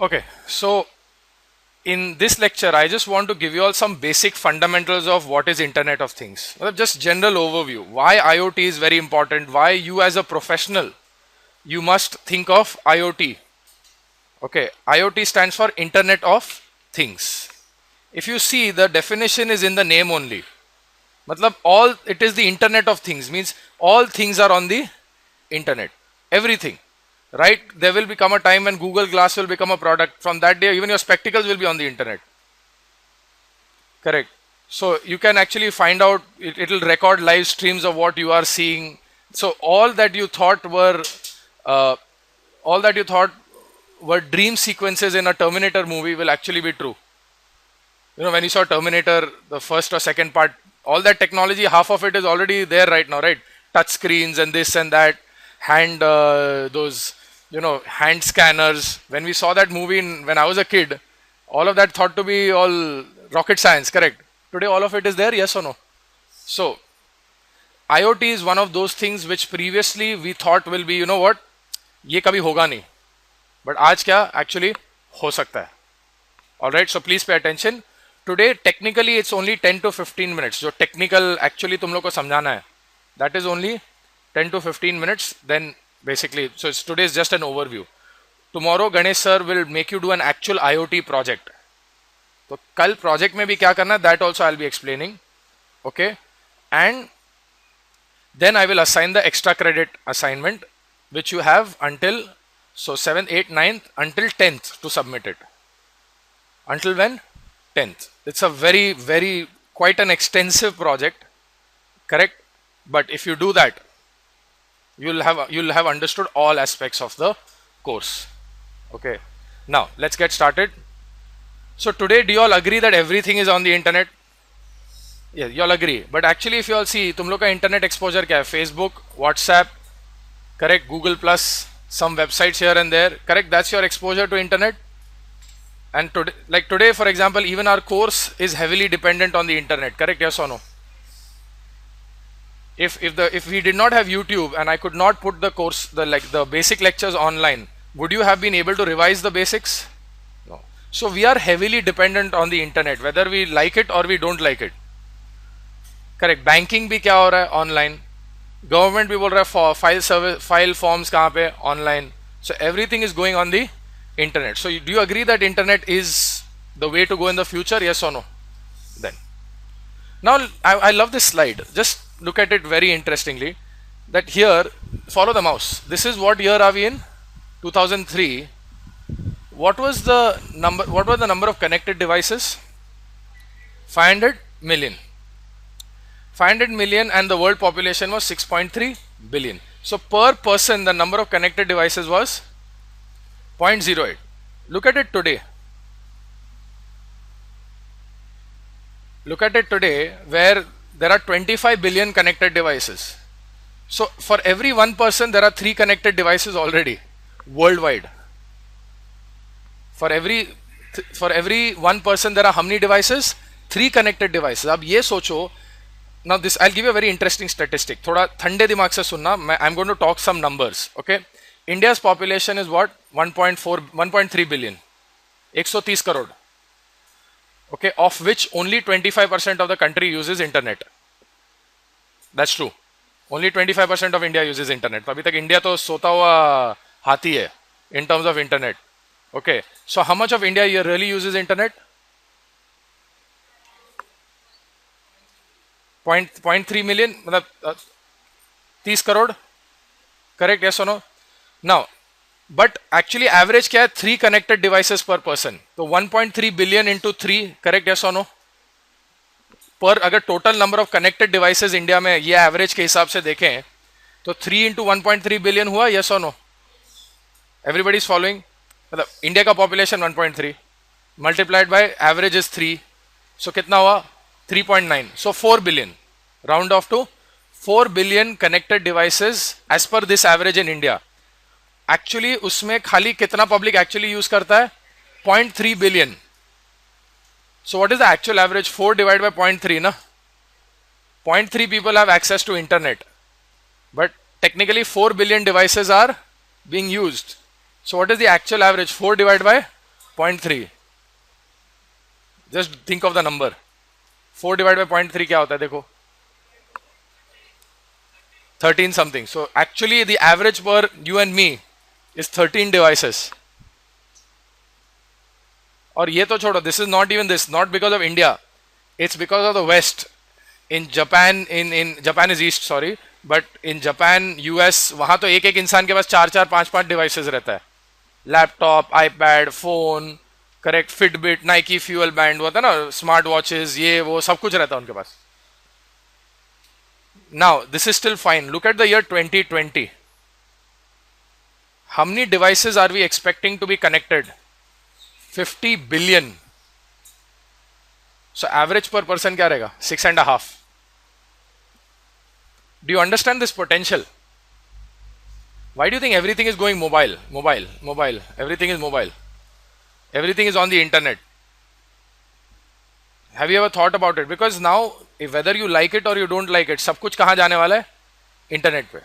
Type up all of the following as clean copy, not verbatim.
Okay, so in this lecture, I just want to give you all some basic fundamentals of what is Internet of Things. Just general overview. Why IoT is very important. Why you as a professional, you must think of IoT. Okay, IoT stands for Internet of Things. If you see, the definition is in the name only. Matlab all, it is the Internet of Things, means all things are on the Internet. Everything. Right? There will become a time when Google Glass will become a product. From that day, even your spectacles will be on the Internet. Correct. So you can actually find out, it will record live streams of what you are seeing. So all that you thought were dream sequences in a Terminator movie will actually be true. You know, when you saw Terminator, the first or second part, all that technology, half of it is already there right now, right? Touch screens and this and that, hand hand scanners. When we saw that movie when I was a kid, all of that thought to be all rocket science, correct? Today all of it is there, yes or no? So IoT is one of those things which previously we thought will be, you know what, ये कभी होगा नहीं, but आज क्या actually हो सकता है. Alright, so please pay attention. Today technically it's only 10 to 15 minutes. जो technical actually तुम लोग को समझाना है, that is only 10 to 15 minutes. Then basically, so today is just an overview. Tomorrow Ganesh sir will make you do an actual IoT project. तो कल project में भी क्या करना है, that also I'll be explaining. Okay, and then I will assign the extra credit assignment which you have until 7th, 8th, 9th until 10th to submit it. Until when? 10th. It's a very quite an extensive project, correct? But if you do that, you'll have understood all aspects of the course. Okay, now let's get started. So today, do you all agree that everything is on the internet? Yeah, you all agree. But actually, if you all see, तुम लोग का internet exposure क्या है? Facebook, WhatsApp, correct? Google Plus, some websites here and there, correct? That's your exposure to internet. And today, for example, even our course is heavily dependent on the internet, correct? Yes or no? If we did not have YouTube and I could not put the course, the basic lectures online, would you have been able to revise the basics? No. So we are heavily dependent on the internet, whether we like it or we don't like it. Correct. Banking भी क्या हो रहा है? Online. Government भी बोल रहा है file forms कहाँ पे? Online. So everything is going on the internet. So do you agree that internet is the way to go in the future? Yes or no? Then now I love this slide. Just look at it very interestingly. That here, follow the mouse. This is what year are we in? 2003. What was the number? What was the number of connected devices? 500 million. 500 million, and the world population was 6.3 billion. So per person, the number of connected devices was 0.08. Look at it today. Look at it today, where there are 25 billion connected devices. So for every one person, there are 3 connected devices already worldwide. For every one person, there are how many devices? 3 connected devices. अब ये सोचो. Now this, I'll give you a very interesting statistic. थोड़ा ठंडे दिमाग से सुनना. I'm going to talk some numbers. Okay. India's population is what? 1.3 billion. 130 crore. Okay, of which only 25% of the country uses internet. That's true. Only 25% of India uses internet. अभी तक India तो सोता हुआ हाथी है in terms of internet. Okay, so how much of India really uses internet? 0.3 million, मतलब 30 crore. Correct? Yes or no? Now, but actually average क्या है? 3 connected devices per person. तो 1.3 billion into 3, correct? Yes or no? पर अगर total number of connected devices India में ये average के हिसाब से देखें तो 3 into 1.3 billion हुआ, yes or no? Everybody is following? मतलब India का population 1.3 multiplied by average is 3, so कितना हुआ? 3.9. So 4 billion. Round off to 4 billion connected devices as per this average in India. Actually उसमें खाली कितना public actually use करता है? 0.3 billion. So what is the actual average? 4 divided by 0.3 na? 0.3 people have access to internet. But technically 4 billion devices are being used. So what is the actual average? 4 divided by 0.3. Just think of the number. 4 divided by 0.3 क्या होता है देखो, 13 something. So actually the average per you and me is 13 devices. और ये तो छोड़ो, this is not even this, not because of India, it's because of the West. In Japan, in Japan is East, sorry, but in Japan, US, वहाँ तो एक एक इंसान के पास 4-4, 5-5 devices रहता है. Laptop, iPad, phone, correct, Fitbit, Nike Fuel Band, होता है ना, स्मार्ट वॉचेस, ये वो सब कुछ रहता है उनके पास. Now, this is still fine. Look at the year 2020. How many devices are we expecting to be connected? 50 billion. So average per person क्या रहेगा? 6.5. Do you understand this potential? Why do you think everything is going mobile? Mobile, mobile. Everything is mobile. Everything is on the internet. Have you ever thought about it? Because now, if whether you like it or you don't like it, सब कुछ कहाँ जाने वाला है? Internet पे.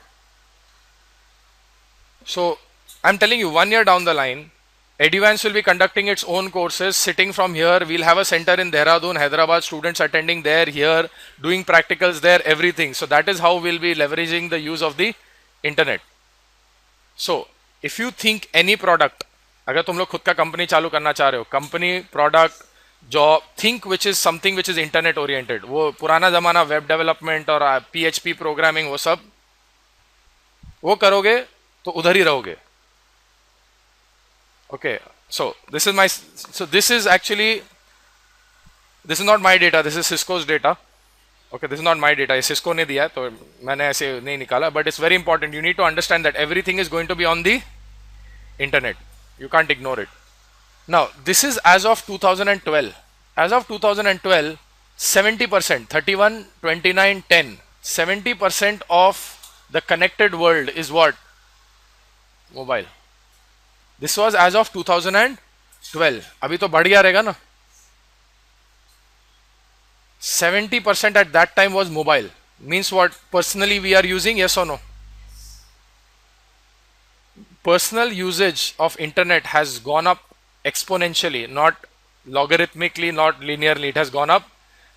So, I'm telling you, 1 year down the line, Eduvance will be conducting its own courses, sitting from here. We'll have a center in Dehradun, Hyderabad, students attending there, here, doing practicals there, everything. So that is how we'll be leveraging the use of the internet. So, if you think any product, अगर तुम लोग खुद का company चालू करना चाह रहे हो, company, product, job, think which is something which is internet oriented. वो पुराना जमाना वेब डेवलपमेंट और PHP प्रोग्रामिंग, वो सब वो करोगे तो उधर ही रहोगे. Okay, so this is actually, this is not my data, this is Cisco's data. Okay, this is not my data, ये Cisco ने दिया है तो मैंने ऐसे नहीं निकाला. But it's very important, you need to understand that everything is going to be on the internet. You can't ignore it. Now, this is as of 2012. As of 2012, 70%, 31, 29, 10, 70% of the connected world is what? Mobile. This was as of 2012. अभी तो बढ़ गया रहेगा ना. 70% at that time was mobile. Means what? Personally we are using, yes or no? Personal usage of internet has gone up exponentially, not logarithmically, not linearly. It has gone up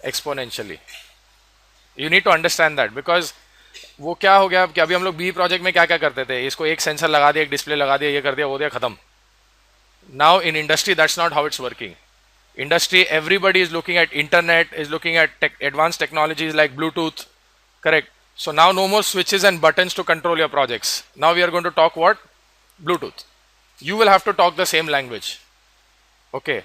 exponentially. You need to understand that, because वो क्या हो गया कि अभी हम लोग B project में क्या क्या करते थे, इसको एक सेंसर लगा दिया, एक डिस्प्ले लगा दिया, ये कर दिया, वो दिया, खत्म. Now in industry that's not how it's working. Industry, everybody is looking at internet, is looking at advanced technologies like Bluetooth, correct? So now no more switches and buttons to control your projects. Now we are going to talk what? Bluetooth. You will have to talk the same language. Okay.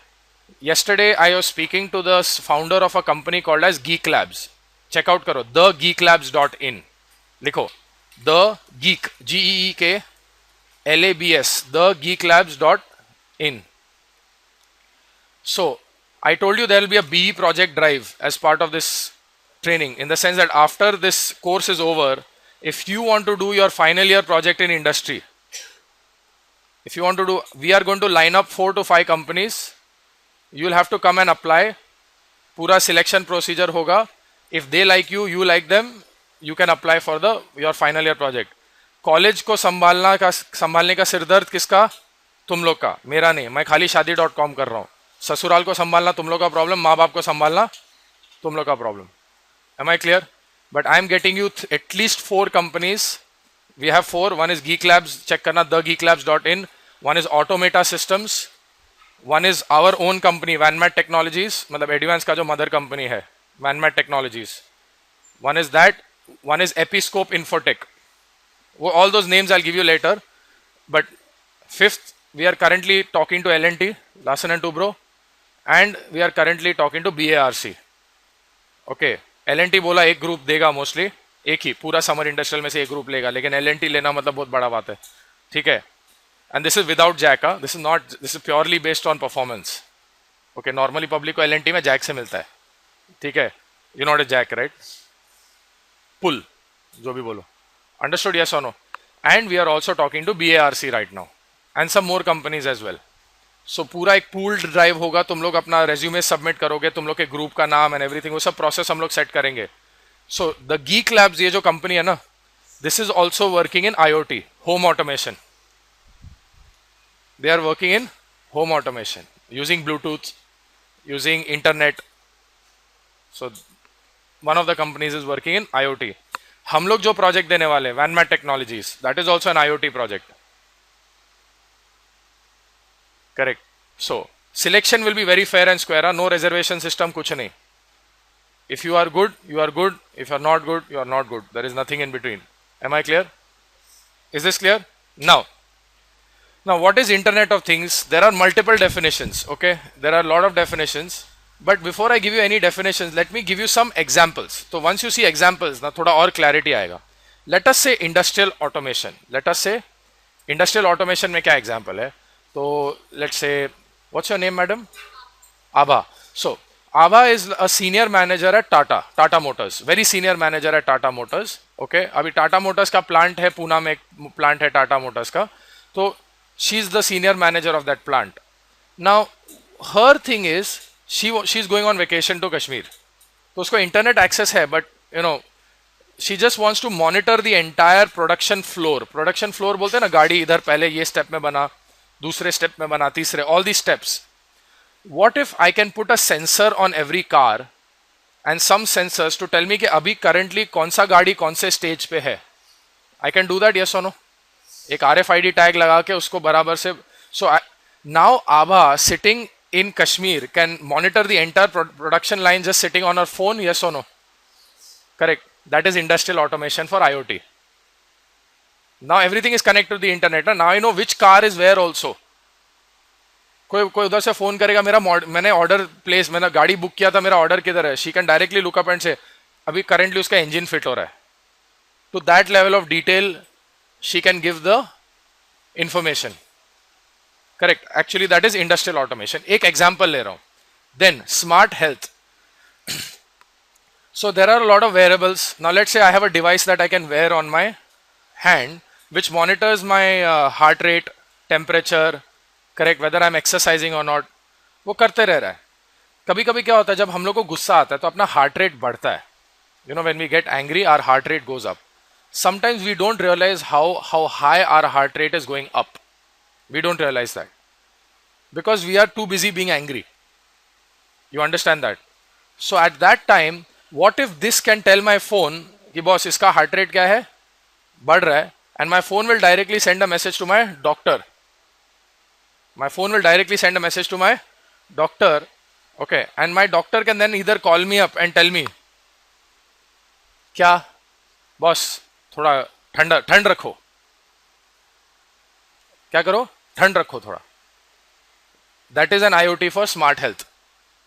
Yesterday I was speaking to the founder of a company called as Geek Labs. Check out karo, thegeeklabs.in. Likho, the geek, GEEK LABS, thegeeklabs.in. So I told you there will be a BE project drive as part of this training, in the sense that after this course is over, if you want to do your final year project in industry, if you want to do, we are going to line up 4 to 5 companies. You will have to come and apply. Pura selection procedure hoga. If they like you, you like them, you can apply for your final year project. College को संभालने का सिरदर्द किसका? तुम लोग का, मेरा नहीं. मैं खाली शादी.com कर रहा हूँ. ससुराल को संभालना तुम लोग का प्रॉब्लम, माँ बाप को संभालना तुम लोग का problem. Am I clear? But I am getting you at least 4 companies. We have 4. One is Geek Labs. Check करना, thegeeklabs.in. One is Automata Systems. One is our own company, Vanmat Technologies. मतलब Eduvance का जो mother company है, Vanmat Technologies. One is that. One is Episcope Infotech. All those names I'll give you later. But 5th, we are currently talking to L&T, Larsen & Toubro, and we are currently talking to BARC. Okay, L&T बोला एक group देगा mostly, एक ही पूरा summer industrial में से एक group लेगा, लेकिन L&T लेना मतलब बहुत बड़ा बात है, ठीक है. And this is without jack, this is purely based on performance. Okay, normally public को L&T में jack से मिलता है, ठीक है. You know what is jack, right? Pull, जो भी बोलो. Understood, yes or no? And we are also talking to BARC right now, and some more companies as well. So पूरा एक pooled drive होगा, तुम लोग अपना resume submit करोगे, तुम लोग के group का नाम and everything, वो सब process हम लोग set करेंगे. So the Geek Labs, ये जो company है ना, this is also working in IoT, home automation. They are working in home automation. using Bluetooth, using internet. So one of the companies is working in IoT. हम लोग जो project देने वाले हैं, Vanmat Technologies, that is also an IoT project. Correct. So selection will be very fair and square. No reservation system, कुछ नहीं. If you are good, you are good. If you are not good, you are not good. There is nothing in between. Am I clear? Is this clear? Now what is Internet of Things? There are multiple definitions. Okay, there are a lot of definitions. But before I give you any definitions, let me give you some examples. So once you see examples, ना थोड़ा और clarity आएगा. Let us say industrial automation. Let us say industrial automation में क्या example है? तो let's say, what's your name, madam? Abha. So Abha is a senior manager at Tata Motors. Very senior manager at Tata Motors. Okay. अभी Tata Motors का plant है, पूना में एक plant है Tata Motors का. तो she is the senior manager of that plant. Now her thing is she's going on vacation to Kashmir. तो उसको internet access है, but you know she just wants to monitor the entire production floor. Production floor बोलते हैं ना, गाड़ी इधर पहले ये step में बना, दूसरे step में बना, तीसरे, all these steps. What if I can put a sensor on every car and some sensors to tell me कि अभी currently कौन सा गाड़ी कौन से stage पे है? I can do that, yes or no? एक RFID tag लगा के उसको बराबर से. So now Abha sitting in Kashmir can monitor the entire production line just sitting on her phone, yes or no? Correct. That is industrial automation for IoT. Now everything is connected to the internet. Now I know which car is where also. कोई उधर से phone करेगा, मेरा मैंने order place, मैंने गाड़ी book किया था, मेरा ऑर्डर किधर है? She can directly look up and say अभी करेंटली उसका इंजन फिट हो रहा है. To that level of detail she can give the information. Correct. Actually that is industrial automation. एक एग्जांपल ले रहा हूं. Then smart health. So there are a lot of wearables. Now let's say I have a device that I can wear on my hand which monitors my heart rate, temperature, correct, whether I'm exercising or not. वो करते रह रहा है. कभी कभी क्या होता है, जब हम लोग को गुस्सा आता है तो अपना हार्ट रेट बढ़ता है. You know, when we get angry, our heart rate goes up. Sometimes we don't realize how high our heart rate is going up. We don't realize that because we are too busy being angry. You understand that? So at that time, what if this can tell my phone कि boss इसका heart rate क्या है, बढ़ रहा है, and my phone will directly send a message to my doctor. My phone will directly send a message to my doctor. Okay, and my doctor can then either call me up and tell me क्या boss थोड़ा ठंड रखो. क्या करो? ठंड रखो थोड़ा. That is an IoT for smart health.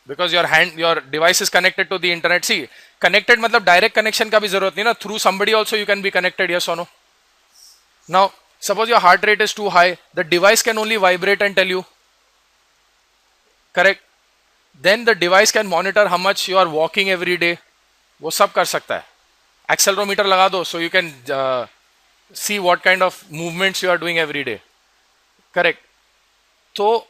Because your device is connected to the internet. See, connected मतलब direct connection का भी जरूरत नहीं ना. Through somebody also you can be connected, yes or no? Now, suppose your heart rate is too high, the device can only vibrate and tell you. Correct? Then the device can monitor how much you are walking every day. वो सब कर सकता है. Accelerometer लगा दो, so you can see what kind of movements you are doing every day. Correct? तो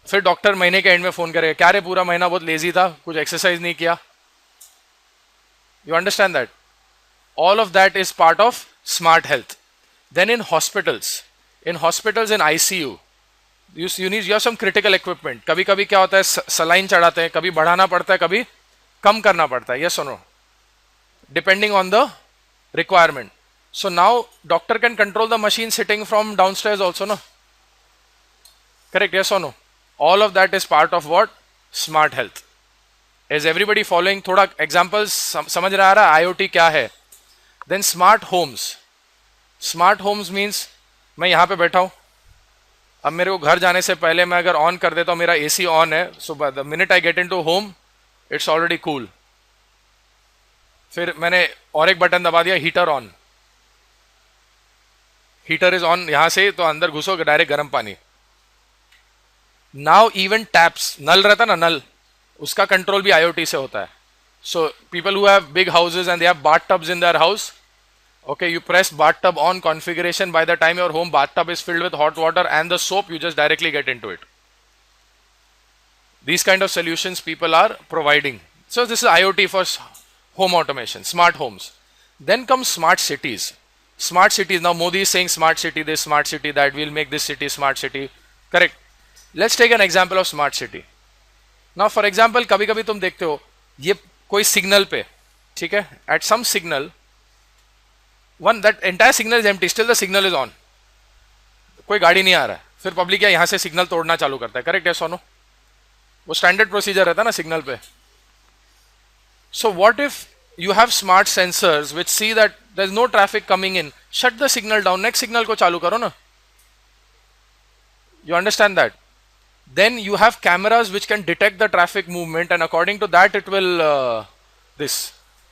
फिर doctor महीने के एंड में फोन करेगा, क्या रे पूरा महीना बहुत लेजी था, कुछ एक्सरसाइज नहीं किया. You understand that? All of that is part of smart health. Then in hospitals in ICU you have some critical equipment. कभी कभी क्या होता है, सलाइन चढ़ाते हैं, कभी बढ़ाना पड़ता है, कभी कम करना पड़ता है, yes or no, depending on the requirement. So now doctor can control the machine sitting from downstairs also, no? Correct, yes or no? All of that is part of what? Smart health. Is everybody following? थोड़ा examples समझ रहा है IoT क्या है? Then smart homes. Smart homes means मैं यहाँ पे बैठा हूँ, अब मेरे को घर जाने से पहले मैं अगर ऑन कर देता हूँ, मेरा AC ऑन है, so the minute I get into home, it's already cool. फिर मैंने और एक बटन दबा दिया, heater on, heater is on, यहां से तो अंदर घुसो डायरेक्ट गर्म पानी. नाउ इवन टैप्स, नल रहता ना, नल, उसका कंट्रोल भी IoT से होता है. So people who have big houses and they have bathtubs in their house, okay, you press bathtub on configuration, by the time your home bathtub is filled with hot water and the soap, you just directly get into it. These kind of solutions people are providing. So this is IoT for home automation, smart homes. Then comes smart cities. Smart cities, now Modi is saying smart city this, smart city that, we'll make this city smart city. Correct. Let's take an example of smart city. Now for example कभी कभी तुम देखते हो ये कोई signal पे, ठीक है, at some signal one that entire signal is empty, still the signal is on, कोई गाड़ी नहीं आ रहा है, फिर पब्लिक क्या यहां से सिग्नल तोड़ना चालू करता है. करेक्ट है सोनो? वो स्टैंडर्ड प्रोसीजर रहता है ना सिग्नल पे. So what if you have smart sensors which see that there's no traffic coming in, shut the signal down, next signal को चालू करो ना. You understand that? Then you have cameras which can detect the traffic movement, and according to that it will this,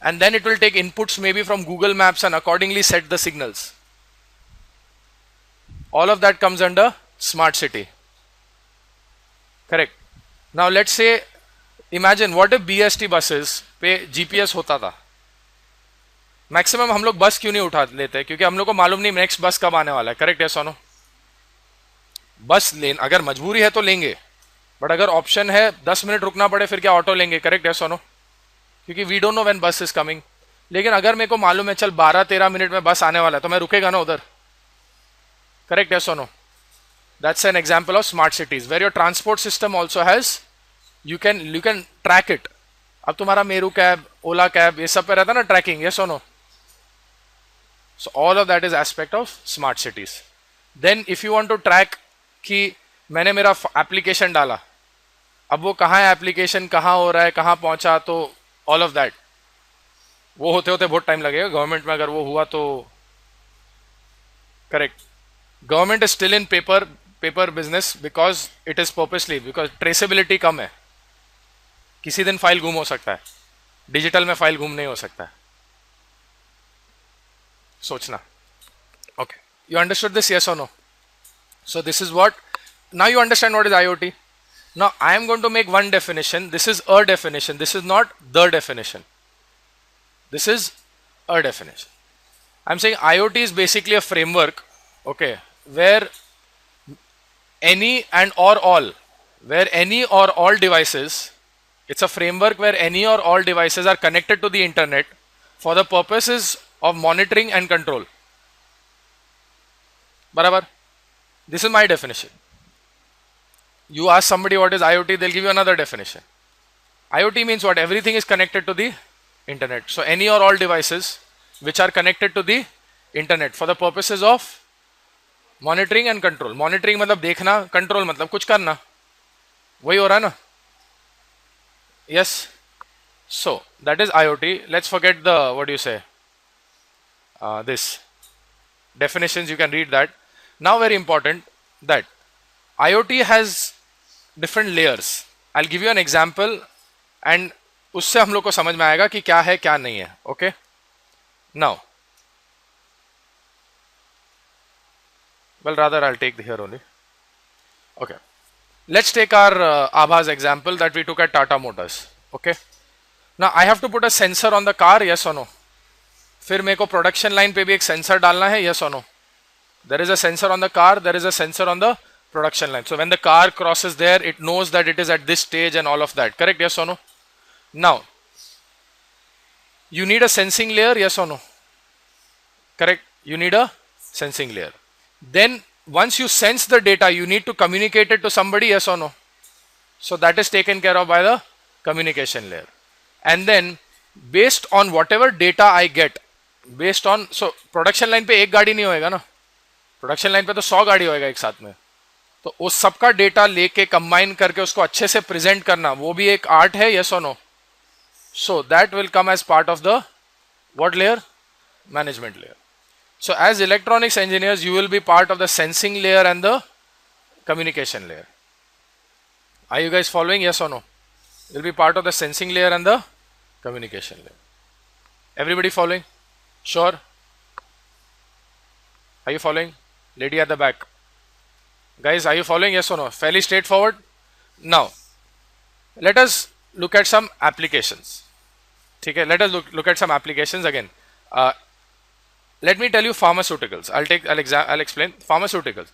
and then it will take inputs maybe from Google Maps and accordingly set the signals. All of that comes under smart city. Correct. Now let's say, imagine what if BST buses पे GPS होता था. Maximum हम लोग बस क्यों नहीं उठा लेते? क्योंकि हम लोग को मालूम नहीं नेक्स्ट बस कब आने वाला है. करेक्ट है सोनो? बस लेन अगर मजबूरी है तो लेंगे, बट अगर ऑप्शन है 10 मिनट रुकना पड़े फिर क्या ऑटो लेंगे. करेक्ट है सोनो? क्योंकि वी डोंट नो व्हेन बस इज कमिंग. लेकिन अगर मेरे को मालूम है चल 12-13 मिनट में बस आने वाला है तो मैं रुकेगा ना उधर. करेक्ट है सोनो? That's an example of smart cities where your transport system also has, you can track it. अब तुम्हारा मेरू कैब, ओला कैब, ये सब पे रहता है ना ट्रैकिंग. यस और no? So all of that is aspect of smart cities. Then if you want to track कि मैंने मेरा एप्लीकेशन डाला, अब वो कहाँ है एप्लीकेशन, कहाँ हो रहा है, कहाँ पहुंचा, तो ऑल ऑफ दैट वो होते होते बहुत टाइम लगेगा. गवर्नमेंट में अगर वो हुआ तो correct. Government is still in paper business because it is purposely, because traceability कम है. किसी दिन फाइल गुम हो सकता है, डिजिटल में फाइल गुम नहीं हो सकता है. सोचना. Okay, you understood this? Yes और no? So this is what, now you understand what is IoT. Now I am going to make one definition. This is a definition. This is not the definition. This is a definition. I'm saying IoT is basically a framework, okay, where any and or all, where any or all devices, it's a framework where any or all devices are connected to the internet for the purposes of monitoring and control. Barabar? This is my definition. You ask somebody what is IoT, they'll give you another definition. IoT means what? Everything is connected to the internet. So any or all devices which are connected to the internet for the purposes of monitoring and control. Monitoring मतलब देखना, control मतलब कुछ करना. वही हो रहा है ना? Yes. So that is IoT. Let's forget the, what do you say, this definitions. You can read that. Now very important that IoT has different layers. I'll give you an example and उससे हम लोग को समझ में आएगा कि क्या है क्या नहीं है. Okay? Now, well, rather I'll take here only. Okay. Let's take our Aabhas example that we took at Tata Motors. Okay. Now I have to put a sensor on the car. Yes or no? फिर मेरे को production line पे भी एक sensor डालना है. Yes or no? There is a sensor on the car. There is a sensor on the production line. So when the car crosses there, it knows that it is at this stage and all of that. Correct? Yes or no? Now, you need a sensing layer. Yes or no? Correct? You need a sensing layer. Then once you sense the data, you need to communicate it to somebody. Yes or no? So that is taken care of by the communication layer. And then based on whatever data I get, based on, so production line पे एक गाड़ी नहीं होएगा ना, production line पे तो 100 गाड़ी होएगा एक साथ में. तो उस सबका डेटा लेके कंबाइन करके उसको अच्छे से प्रेजेंट करना, वो भी एक आर्ट है. यस और no? So that will come as part of the what layer? Management layer. So as electronics engineers you will be part of the sensing layer and the communication layer. Are you guys following? Yes और no? Will be part of the sensing layer and the communication layer. Everybody following? Sure? Are you following? Lady at the back. Guys, are you following? Yes or no? Fairly straightforward. Now, let us look at some applications. Okay, let us look at some applications again. Let me tell you pharmaceuticals. I'll explain pharmaceuticals.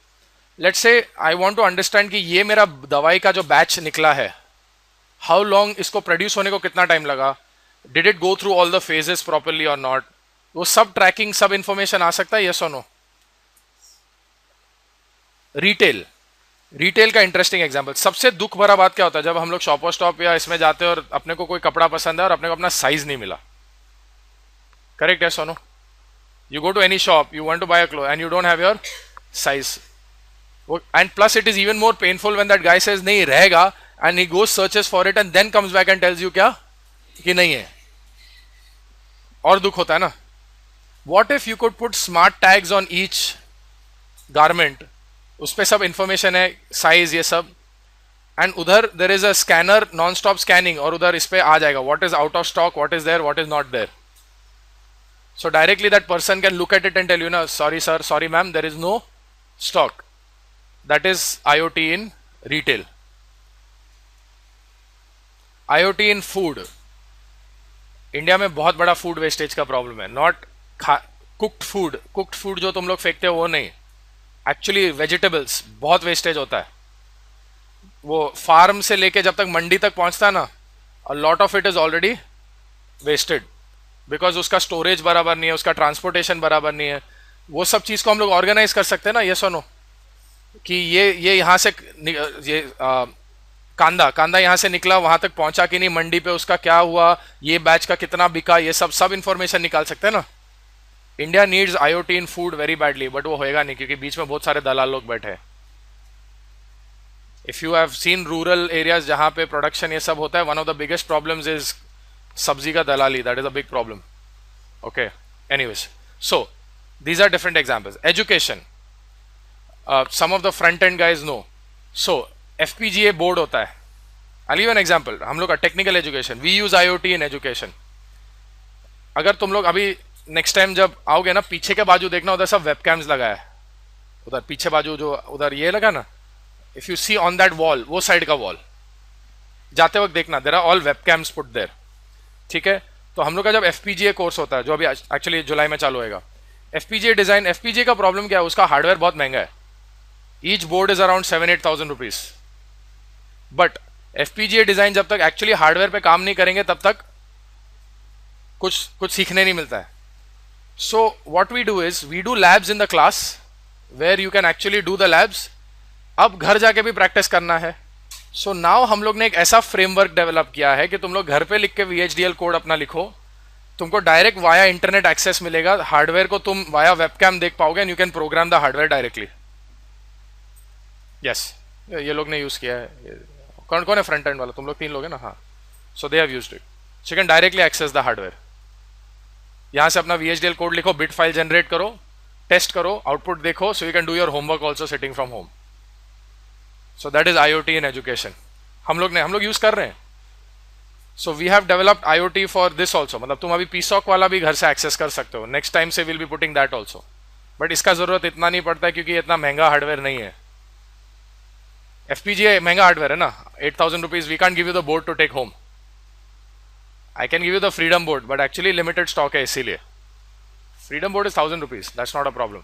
Let's say I want to understand कि ये मेरा दवाई का जो batch निकला है, how long इसको produce होने को कितना टाइम लगा, did it go through all the phases properly or not, वो सब ट्रैकिंग, सब इंफॉर्मेशन आ सकता है. yes or no? Retail. Retail का इंटरेस्टिंग एग्जांपल, सबसे दुख भरा बात क्या होता है जब हम लोग शॉप स्टॉप या इसमें जाते हैं और अपने को कोई कपड़ा पसंद है और अपने को अपना साइज नहीं मिला. करेक्ट है सोनो? You go to any shop, you want to buy a cloth and you don't have your size. And plus it is even more painful when that guy says नहीं रहेगा and he goes searches for it and then comes back and tells you क्या कि नहीं है. और दुख होता है ना. What if you could put smart tags on each garment, उस पर सब इंफॉर्मेशन है, साइज ये सब, एंड उधर there is a scanner non stop scanning और उधर इस पे आ जाएगा what is out of stock, what is there, what is not there. So directly that person can look at it and tell you ना sorry sir, sorry ma'am, there is no stock. That is IoT in retail. IoT in food. India में बहुत बड़ा food wastage का problem है. Not cooked food जो तुम लोग फेंकते हो वो नहीं, एक्चुअली वेजिटेबल्स बहुत वेस्टेज होता है. वो फार्म से लेके जब तक मंडी तक पहुंचता है ना, a lot of it is already wasted because उसका स्टोरेज बराबर नहीं है, उसका ट्रांसपोर्टेशन बराबर नहीं है. वो सब चीज़ को हम लोग ऑर्गेनाइज कर सकते हैं ना, ये सुनो कि ये यहाँ से कांदा यहाँ से निकला वहां तक पहुंचा कि नहीं, मंडी पे उसका क्या हुआ, ये बैच का कितना बिका, ये सब इंफॉर्मेशन निकाल सकते हैं ना. India needs IoT in food very badly, but वो होएगा नहीं क्योंकि बीच में बहुत सारे दलाल लोग बैठे हैं. If you have seen rural areas जहां पे प्रोडक्शन ये सब होता है, one of the biggest problems is सब्जी का दलाली. That is a big problem. Okay, anyways, so these are different examples. Education, some of the front end guys know. So FPGA board होता है. I give an example. हम लोग का technical education, we use IoT in education. अगर तुम लोग अभी next time जब आओगे ना, पीछे के बाजू देखना, उधर सब वेबकैम्स लगा है. उधर पीछे बाजू जो उधर ये लगा ना, if you see on that wall, वो साइड का वॉल जाते वक्त देखना, there are all webcams put there. ठीक है. तो हम लोग का जब FPGA कोर्स होता है, जो अभी एक्चुअली जुलाई में चालू होएगा, FPGA डिजाइन, FPGA का प्रॉब्लम क्या है, उसका हार्डवेयर बहुत महंगा है. Each board is around 7-8,000 rupees. But FPGA design जब तक एक्चुअली हार्डवेयर पे काम नहीं करेंगे तब तक कुछ सीखने नहीं मिलता है. So what we do is we do labs in the class where you can actually do the labs. अब घर जाके भी प्रैक्टिस करना है. So now हम लोग ने एक ऐसा फ्रेमवर्क डेवलप किया है कि तुम लोग घर पे लिख के VHDL कोड अपना लिखो, तुमको डायरेक्ट वाया इंटरनेट एक्सेस मिलेगा. हार्डवेयर को तुम वाया वेबकैम देख पाओगे and you can program the hardware directly. Yes, ये लोग ने यूज किया है. कौन कौन है फ्रंट एंड वाला? तुम लोग 3 लोग हैं ना. हाँ, so they have used it. So you can directly access the hardware. यहां से अपना VHDL कोड लिखो, बिट फाइल जनरेट करो, टेस्ट करो, आउटपुट देखो, so you can do your homework also sitting from home. So that is IoT in education. हम लोग use कर रहे हैं. So we have developed IoT for this also. मतलब तुम अभी PSOC वाला भी घर से एक्सेस कर सकते हो. नेक्स्ट टाइम से will be putting that also. But इसका जरूरत इतना नहीं पड़ता है क्योंकि इतना महंगा हार्डवेयर नहीं है. FPGA महंगा हार्डवेयर है ना, 8,000 rupees. We can give you the board to take home. I can give you the Freedom board, but actually limited stock है इसीलिए. Freedom board is 1,000 rupees. That's not a problem.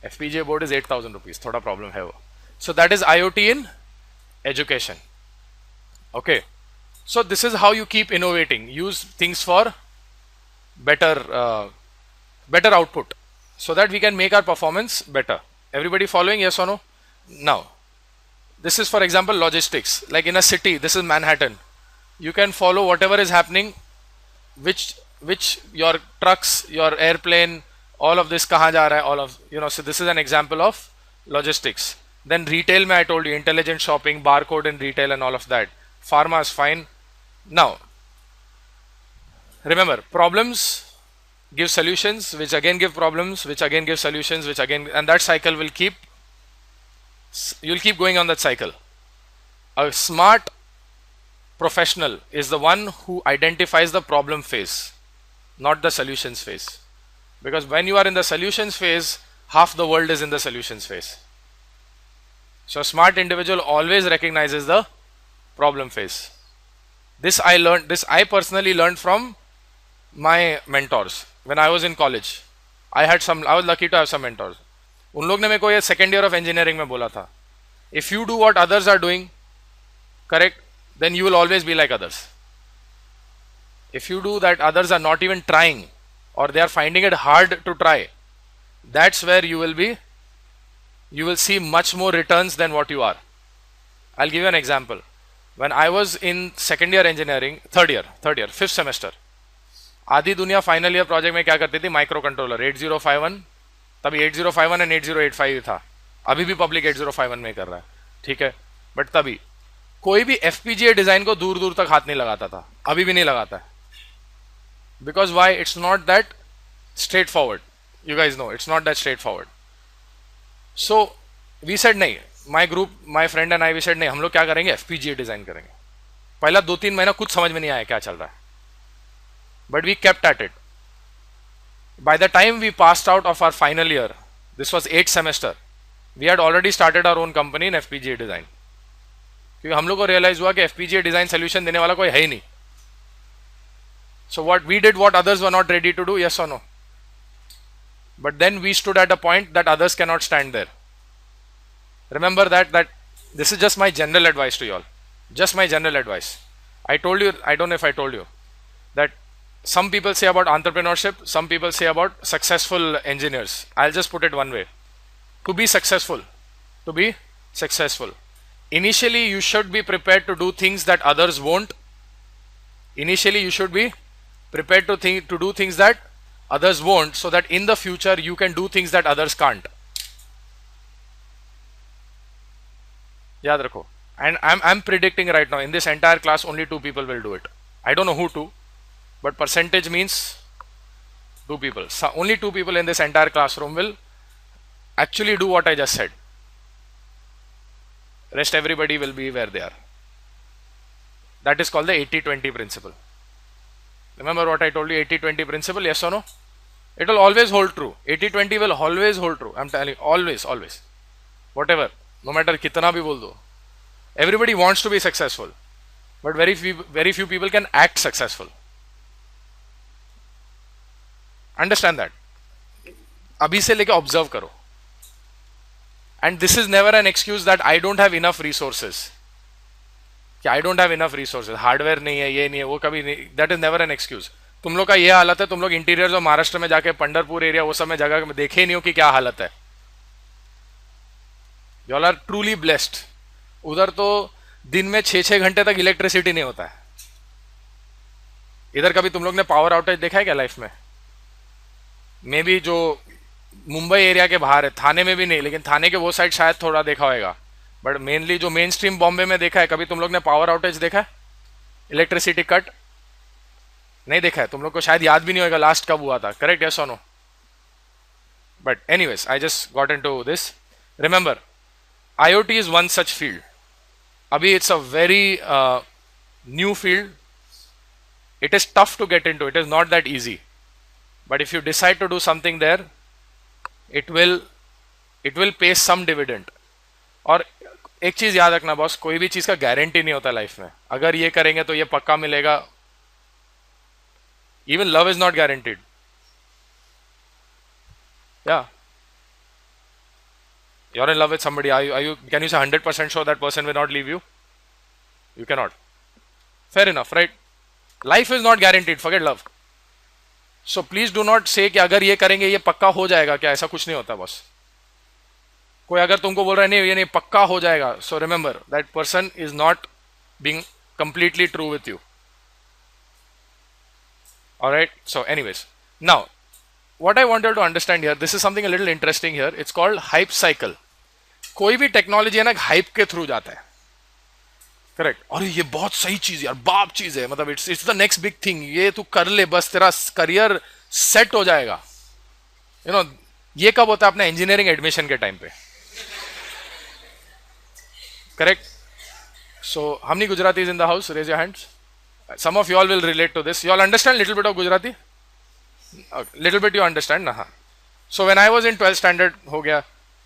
FPGA board is 8,000 rupees. थोड़ा problem है वो. So that is IoT in education. Okay. So this is how you keep innovating. Use things for better output, so that we can make our performance better. Everybody following? Yes or no? Now, this is for example logistics. Like in a city, this is Manhattan. You can follow whatever is happening, which your trucks, your airplane, all of this kahan ja raha hai, all of, you know. So this is an example of logistics. Then retail mein I told you, intelligent shopping, barcode in retail and all of that. Pharma is fine. Now remember, problems give solutions, which again give problems, which again give solutions, which again, and that cycle will you'll keep going on that cycle. A smart professional is the one who identifies the problem phase, not the solutions phase. Because when you are in the solutions phase, half the world is in the solutions phase. So a smart individual always recognizes the problem phase. This I personally learned from my mentors when I was in college. I was lucky to have some mentors. उन लोग ने मेरे को ये second year of engineering में बोला था, if you do what others are doing, correct, then you will always be like others. If you do that others are not even trying, or they are finding it hard to try, that's where you will see much more returns than what you are. I'll give you an example. When I was in second year engineering, third year, fifth semester, आधी दुनिया final year project में क्या करती थी, micro controller 8051, तभी 8051 and 8085 था, अभी भी पब्लिक 8051 में कर रहा है, ठीक है, बट तभी कोई भी एफपीजीए डिजाइन को दूर दूर तक हाथ नहीं लगाता था, अभी भी नहीं लगाता है, because why, it's not that straightforward, you guys know it's not that straightforward. So we said नहीं, my group, my friend and I, we said नहीं, हम लोग क्या करेंगे, एफपीजीए डिजाइन करेंगे. पहला 2-3 महीना कुछ समझ में नहीं आया क्या चल रहा है, but we kept at it. By the time we passed out of our final year, this was 8th semester, we had already started our own company in FPGA design. क्योंकि हम लोग को realize हुआ कि FPGA design solution देने वाला कोई है ही नहीं. So what we did, what others were not ready to do, yes or no? But then we stood at a point that others cannot stand there. Remember that this is just my general advice to you all. Just my general advice. I told you, I don't know if I told you, that some people say about entrepreneurship, some people say about successful engineers. I'll just put it one way. To be successful, initially you should be prepared to do things that others won't. Initially you should be prepared to do things that others won't, so that in the future you can do things that others can't. याद रखो. And I'm predicting right now, in this entire class only 2 people will do it. I don't know who to, but percentage means 2 people. So only 2 people in this entire classroom will actually do what I just said. Rest everybody will be where they are. That is called the 80-20 principle. Remember what I told you, 80-20 principle, yes or no? It will always hold true. 80-20 will always hold true. I'm telling you, always. Whatever, no matter kitna bhi bol do. Everybody wants to be successful, but very few people can act successful. Understand that. अभी से लेके observe करो. And this is never an excuse that I don't have enough resources. कि I don't have enough resources. Hardware नहीं है, ये नहीं है, वो कभी नहीं. That is never an excuse. तुम लोग का ये हालत है, तुम लोग इंटीरियर और महाराष्ट्र में जाके पंढरपुर एरिया वो सब में जगह में देखे नहीं हो कि क्या हालत है. You all are truly blessed. उधर तो दिन में 6-6 घंटे तक इलेक्ट्रिसिटी नहीं होता है. इधर कभी तुम लोग ने पावर आउटेज देखा है क्या लाइफ में? मे भी जो मुंबई एरिया के बाहर है, थाने में भी नहीं, लेकिन थाने के वो साइड शायद थोड़ा देखा होगा, बट मेनली जो मेन स्ट्रीम बॉम्बे में देखा है. कभी तुम लोग ने पावर आउटेज देखा है, इलेक्ट्रिसिटी कट नहीं देखा है? तुम लोग को शायद याद भी नहीं होगा लास्ट कब हुआ था. करेक्ट, यस और no? But anyways, I just got into this. Remember, IoT is one such field. Abhi it's a very new field. It is tough to get into. It is not that easy. But if you decide to do something there, it will pay some dividend. और एक चीज याद रखना boss, कोई भी चीज का guarantee नहीं होता लाइफ में. अगर ये करेंगे तो ये पक्का मिलेगा. Even love is not guaranteed. Yeah. You're in love with somebody. Can you say 100% sure that person will not leave you? You cannot. Fair enough, right? Life is not guaranteed. Forget love. So please do not say कि अगर ये करेंगे ये पक्का हो जाएगा. क्या ऐसा कुछ नहीं होता बॉस. कोई अगर तुमको बोल रहा है नहीं ये नहीं पक्का हो जाएगा, so remember that person is not being completely true with you. Alright, so anyways, now what I wanted to understand here, this is something a little interesting here. It's called hype cycle. कोई भी technology है ना, hype के through जाता है. Correct. और ये बहुत सही चीज यार, बाप चीज है, मतलब it's the next big thing, ये तू कर ले बस तेरा करियर सेट हो जाएगा. यू नो, ये कब होता है? अपने इंजीनियरिंग एडमिशन के टाइम पे. Correct. So how many Gujaratis in the house? Raise your hands. Some of you all will relate to this. You all understand little bit of Gujarati? Little bit you understand na? So when I was in 12th standard हो गया,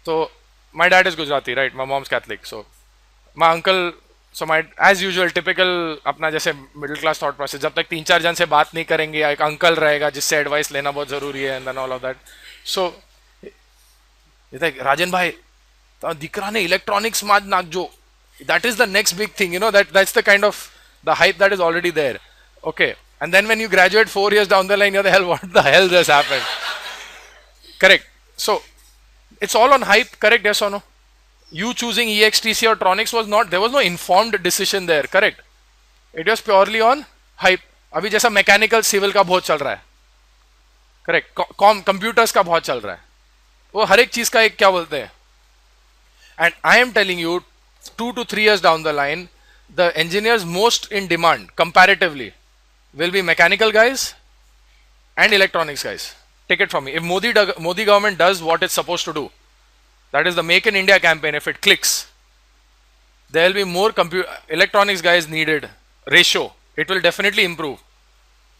तो my dad is Gujarati, right? My mom's Catholic. So my uncle, so my as usual typical अपना जैसे middle class thought process, जब तक 3-4 जन से बात नहीं करेंगे, एक अंकल रहेगा जिससे एडवाइस लेना बहुत जरूरी है, and then all of that. So राजन भाई दिकरा ने इलेक्ट्रॉनिक्स माज नाक जो, that is the next big thing, you know, that's the kind of the hype that is already there. Okay, and then when you graduate 4 years down the line, you're the hell, what the hell just happened? Correct. So it's all on hype. Correct, yes or no? You choosing EXTC or Tronics was not, there was no informed decision there, correct? It was purely on hype. अभी जैसा mechanical civil का बहुत चल रहा है, correct, computers का बहुत चल रहा है, वो हर एक चीज का एक क्या बोलते हैं. And I am telling you 2 to 3 years down the line, the engineers most in demand comparatively will be mechanical guys and electronics guys. Take it from me. If Modi government does what it's supposed to do, that is the Make in India campaign, if it clicks, there will be more electronics guys needed. Ratio, it will definitely improve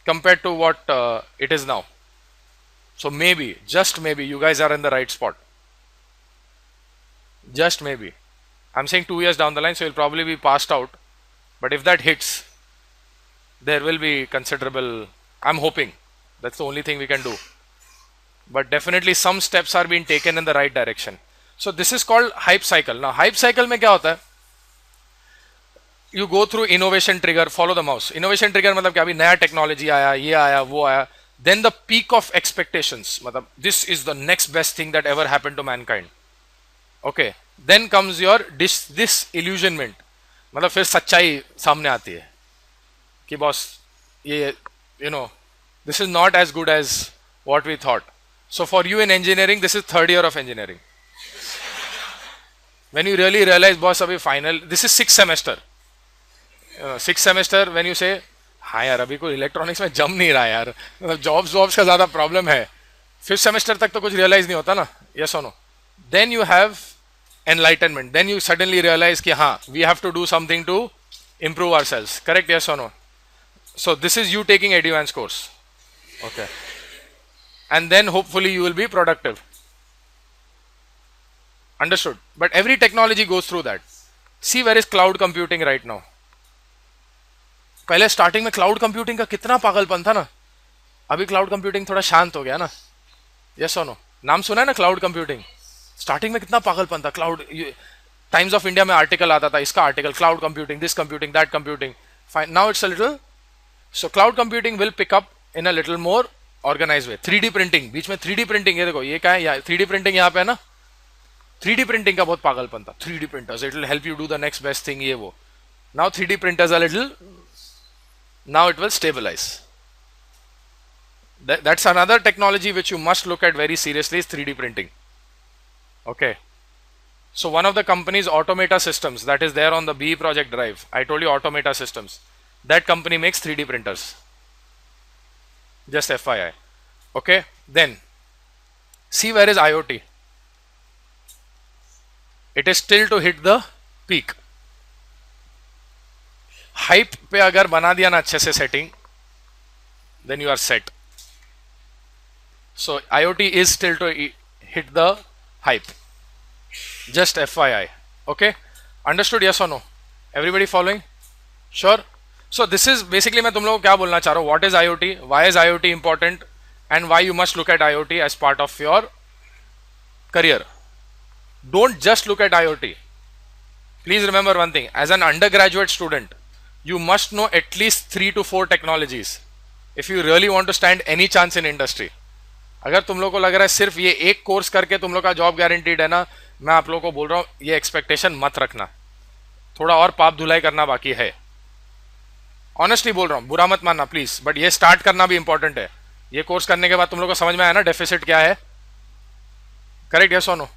compared to what it is now. So maybe, just maybe, you guys are in the right spot. Just maybe. I'm saying 2 years down the line, so you'll probably be passed out. But if that hits, there will be considerable. I'm hoping that's the only thing we can do. But definitely some steps are being taken in the right direction. So this is called hype cycle. Now hype cycle में क्या होता है? You go through innovation trigger, follow the mouse. Innovation trigger मतलब क्या, अभी नया technology आया, ये आया, वो आया. Then the peak of expectations, मतलब this is the next best thing that ever happened to mankind. Okay. Then comes your disillusionment. मतलब फिर सच्चाई सामने आती है कि बॉस ये this is not as good as what we thought. So for you in engineering, this is 3rd year of engineering. When you really realize, boss, abhi final, this is 6th semester. 6th semester, when you say, हाँ यार अभी कोई electronics में जम नहीं रहा यार, मतलब जॉब्स का ज़्यादा प्रॉब्लम है. 5th सेमेस्टर तक तो कुछ रियलाइज नहीं होता ना, यस और no. Then you have enlightenment. Then you suddenly realize कि हाँ, we have to do something to improve ourselves. Correct? Yes or no? So this is you taking advanced course. Okay. And then hopefully you will be productive. Understood? But every technology goes through that. See where is cloud computing right now. पहले starting में cloud computing का कितना पागलपन था ना, अभी cloud computing थोड़ा शांत हो गया ना. यस और नो? नाम सुना है ना क्लाउड कंप्यूटिंग? स्टार्टिंग में कितना पागलपन था. क्लाउड, टाइम्स ऑफ इंडिया में आर्टिकल आता था, इसका article, cloud computing, this computing, that computing. Fine, now it's a little, so cloud computing will pick up in a little more organize way. 3D printing, बीच में 3D printing, ये देखो ये क्या है, 3D प्रिंटिंग यहाँ पे है ना. 3D प्रिंटिंग का बहुत पागलपन था. 3D printers, it will help you do the next best thing, ये वो. Now 3D printers are little, now it will stabilize. That's another technology which you must look at very seriously, is 3D printing. Okay. So one of the companies, Automata Systems, that is there on the BE project drive. I told you Automata Systems. That company makes 3D printers. Just FYI. Okay. Then see where is IoT. It is still to hit the peak. Hype पे अगर बना दिया ना अच्छे से setting, then you are set. So IoT is still to hit the hype. Just FYI. Okay, understood? Yes और no? Everybody following? Sure? So this is basically, मैं तुम लोगों को क्या बोलना चाह रहा हूं, what is IoT, why is IoT important, and why you must look at IoT as part of your career. Don't just look at IoT. Please remember one thing, as an undergraduate student, you must know at least 3 to 4 technologies if you really want to stand any chance in industry. अगर तुम लोग को लग रहा है सिर्फ ये एक कोर्स करके तुम लोग का जॉब गारंटीड है ना, मैं आप लोगों को बोल रहा हूँ ये एक्सपेक्टेशन मत रखना. थोड़ा और पाप धुलाई करना बाकी है. ऑनेस्टली बोल रहा हूँ, बुरा मत मानना प्लीज, बट ये स्टार्ट करना भी इंपॉर्टेंट है. ये कोर्स करने के बाद तुम लोग को समझ में आया ना डेफिसिट क्या है. करेक्ट? यस और नो?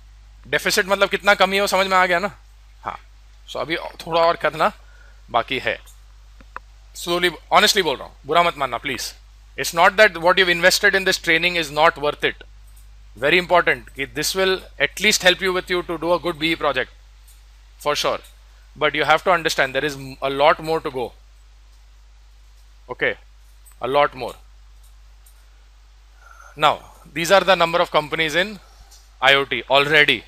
डेफिसिट मतलब कितना कमी है वो समझ में आ गया ना. हाँ. सो अभी थोड़ा और करना बाकी है. Slowly, honestly बोल रहा हूँ, बुरा मत मानना please. It's not that what you've invested in this training is not worth it. Very important कि this will at least help you to do a good BE project for sure. But you have to understand there is a lot more to go. Okay, a lot more. Now these are the number of companies in IoT already.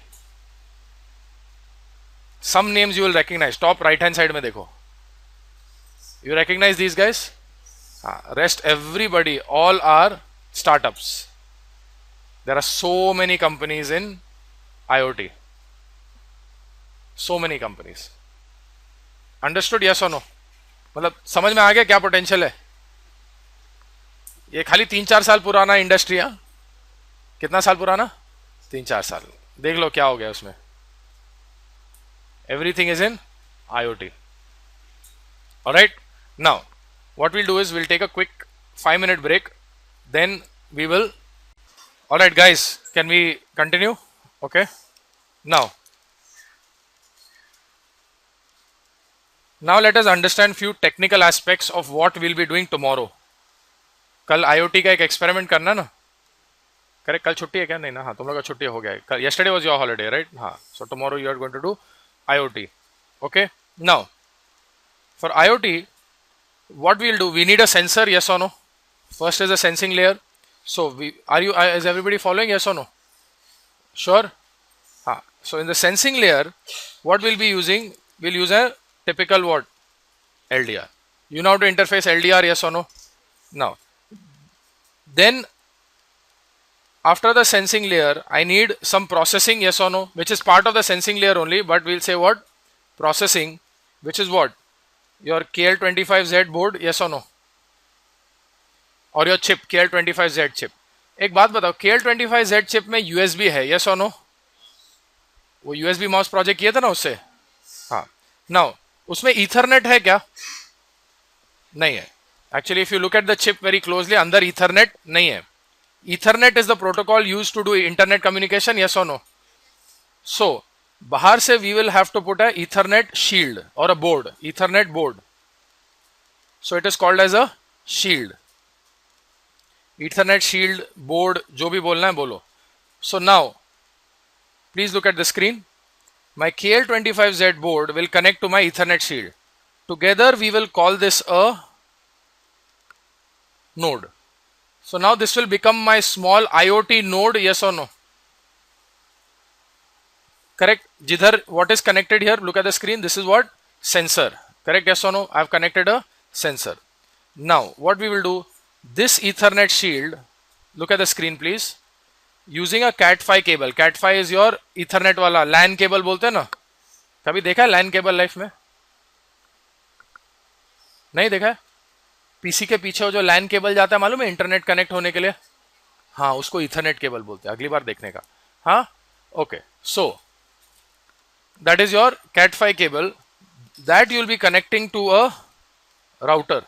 Some names you will recognize. Top right hand side में देखो. You recognize these guys? Rest everybody, all are startups. There are so many companies in IoT. So many companies. Understood? Yes or no? मतलब समझ में आ गया क्या potential है. ये खाली 3-4 साल पुराना इंडस्ट्री है. कितना साल पुराना? 3-4 साल. देख लो क्या हो गया उसमें. Everything is in IoT. All right. Now, what we'll do is we'll take a quick 5-minute break. Then we will. All right, guys. Can we continue? Okay. Now let us understand few technical aspects of what we'll be doing tomorrow. कल IoT का एक experiment करना ना. Correct. कल छुट्टी है क्या? नहीं ना. हाँ, तुम लोग का छुट्टी हो गया है. कल yesterday was your holiday, right? हाँ. So tomorrow you are going to do IoT. Okay. Now, for IoT, what we'll do? We need a sensor. Yes or no? First is a sensing layer. So is everybody following? Yes or no? Sure. हाँ. So in the sensing layer, what we'll be using? We'll use a typical what? LDR. You know how to interface LDR? Yes or no? Now, then after the sensing layer, I need some processing. Yes or no? Which is part of the sensing layer only, but we'll say what? Processing, which is what? Your KL25Z board. Yes or no? Or your chip, KL25Z chip. एक बात बताओ, KL25Z chip में USB है. Yes or no? वो USB mouse project किया था ना उससे. हाँ. Now, उसमें ईथरनेट है क्या? नहीं है. Actually, if you look at the chip very closely, अंदर ईथरनेट नहीं है. Ethernet is the protocol used to do internet communication. Yes or no? So, बाहर से we will have to put a Ethernet shield or a board. Ethernet board. So it is called as a shield. Ethernet shield board. जो भी बोलना है बोलो. So now, please look at the screen. My KL25Z board will connect to my Ethernet shield. Together we will call this a node. So now this will become my small IoT node. Yes or no? Correct. Jidhar, what is connected here? Look at the screen. This is what? Sensor. Correct. Yes or no? I have connected a sensor. Now what we will do? This Ethernet shield. Look at the screen, please. Using a Cat5 cable. Cat5 is your Ethernet वाला LAN cable बोलते हैं ना. कभी देखा है LAN cable life में? नहीं देखा है? पीसी के पीछे वो जो LAN केबल जाता है मालूम है इंटरनेट कनेक्ट होने के लिए. हाँ, उसको इथरनेट केबल बोलते हैं. अगली बार देखने का. हाँ, okay. So that is your Cat5 cable that you will be connecting to a router.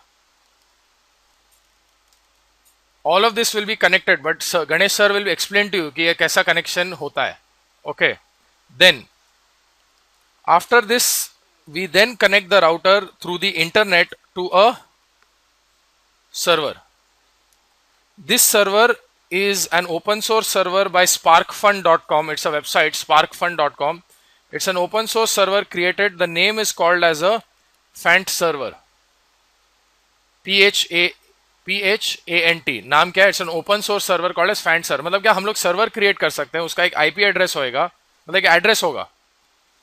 All of this will be connected, but Ganesh sir will explain to you कि ये कैसा कनेक्शन होता है. Okay. Then after this we then connect the router through the internet to a server. This server is an open source server by sparkfun.com. It's a website, sparkfun.com. It's an open source server created. The name is called as a Phant server. PHANT. नाम क्या है? It's an open source server called as Phant server. मतलब क्या हम लोग server create कर सकते हैं, उसका एक IP एड्रेस होएगा, मतलब एक एड्रेस होगा.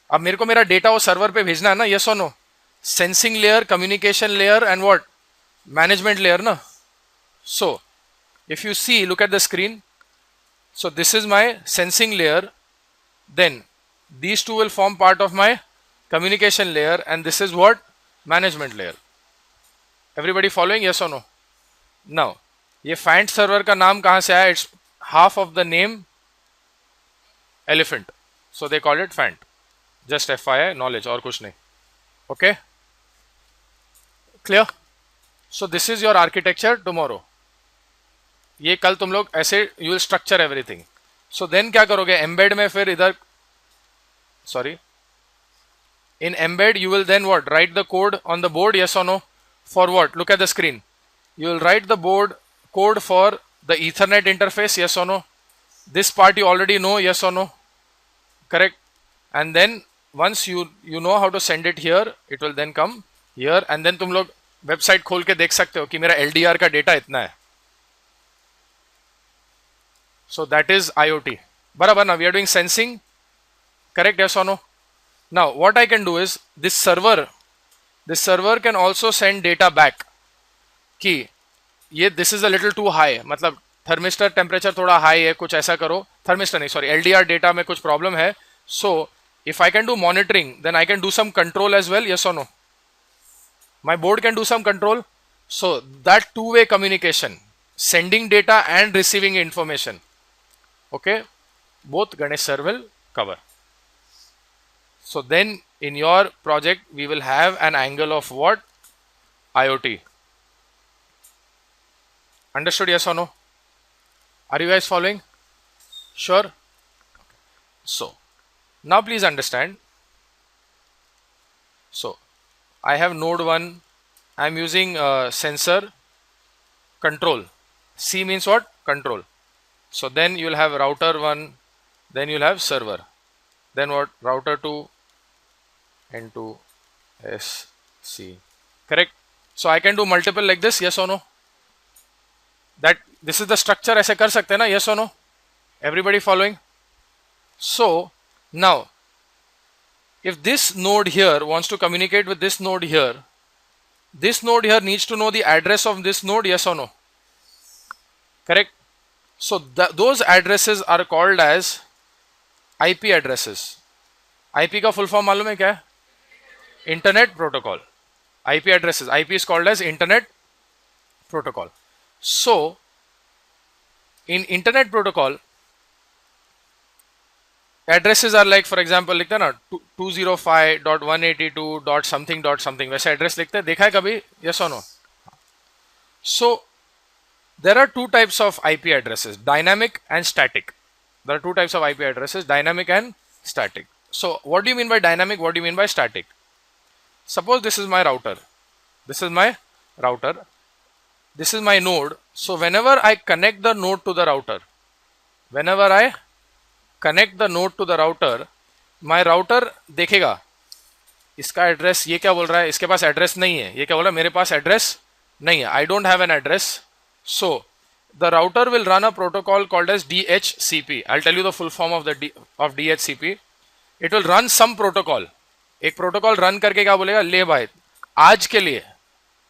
अब मेरे को मेरा डेटा वो सर्वर पे भेजना है ना. yes or no? Sensing layer, communication layer and what? Management layer na. So if you see, look at the screen. So this is my sensing layer. Then these two will form part of my communication layer, and this is what? Management layer. Everybody following? Yes or no? Now ये Phant server का नाम कहाँ से आया? It's half of the name elephant, so they call it Phant. Just FYI knowledge और कुछ नहीं. Okay, clear? So this is your architecture tomorrow. ये कल तुम लोग ऐसे you will structure everything. So then क्या करोगे? Embed में फिर इधर, sorry, in embed you will then what? Write the code on the board. Yes or no? For what? Look at the screen. You will write the board code for the Ethernet interface. Yes or no? This part you already know. Yes or no? Correct. And then once you know how to send it here, it will then come here, and then तुम लोग website खोल के देख सकते हो कि मेरा LDR का डेटा इतना है. So that is IoT. बराबर ना? We are doing sensing. Correct? Yes or no? Now what I can do is this server can also send data back कि ये this is a little too high, मतलब thermistor temperature थोड़ा high है, कुछ ऐसा करो. थर्मिस्टर नहीं, sorry, LDR data में कुछ प्रॉब्लम है. So if I can do monitoring, then I can do some control as well. Yes or no? My board can do some control. So that two-way communication, sending data and receiving information, okay, both Ganesh sir will cover. So then in your project we will have an angle of what? IoT. Understood, yes or no? Are you guys following? Sure. So now please understand. So I have node 1. I'm using sensor control. C means what? Control. So then you'll have router 1, then you'll have server, then what? Router 2, N2, S, C. Correct? So I can do multiple like this, yes or no? That this is the structure, ऐसे कर सकते हैं ना, yes or no? Everybody following? So now if this node here wants to communicate with this node here, this node here needs to know the address of this node, yes or no? Correct? So those addresses are called as IP addresses. IP का full form मालूम है क्या है? Internet protocol. IP addresses. IP is called as Internet protocol. So in Internet protocol, addresses are like, for example, लिखते हैं ना 205.182.something. वैसे address लिखते हैं, देखा है कभी? Yes or no? So there are two types of IP addresses, dynamic and static. There are two types of IP addresses, dynamic and static. So what do you mean by dynamic? What do you mean by static? Suppose this is my router. This is my router. This is my node. So whenever I connect the node to the router, my router देखेगा इसका address, ये क्या बोल रहा है, इसके पास address नहीं है, ये क्या बोल रहा है, मेरे पास एड्रेस नहीं है, I don't have an address. So the router will run a protocol called as DHCP. I'll tell you the full form of DHCP. It will run some protocol. एक प्रोटोकॉल रन करके क्या बोलेगा, ले भाई आज के लिए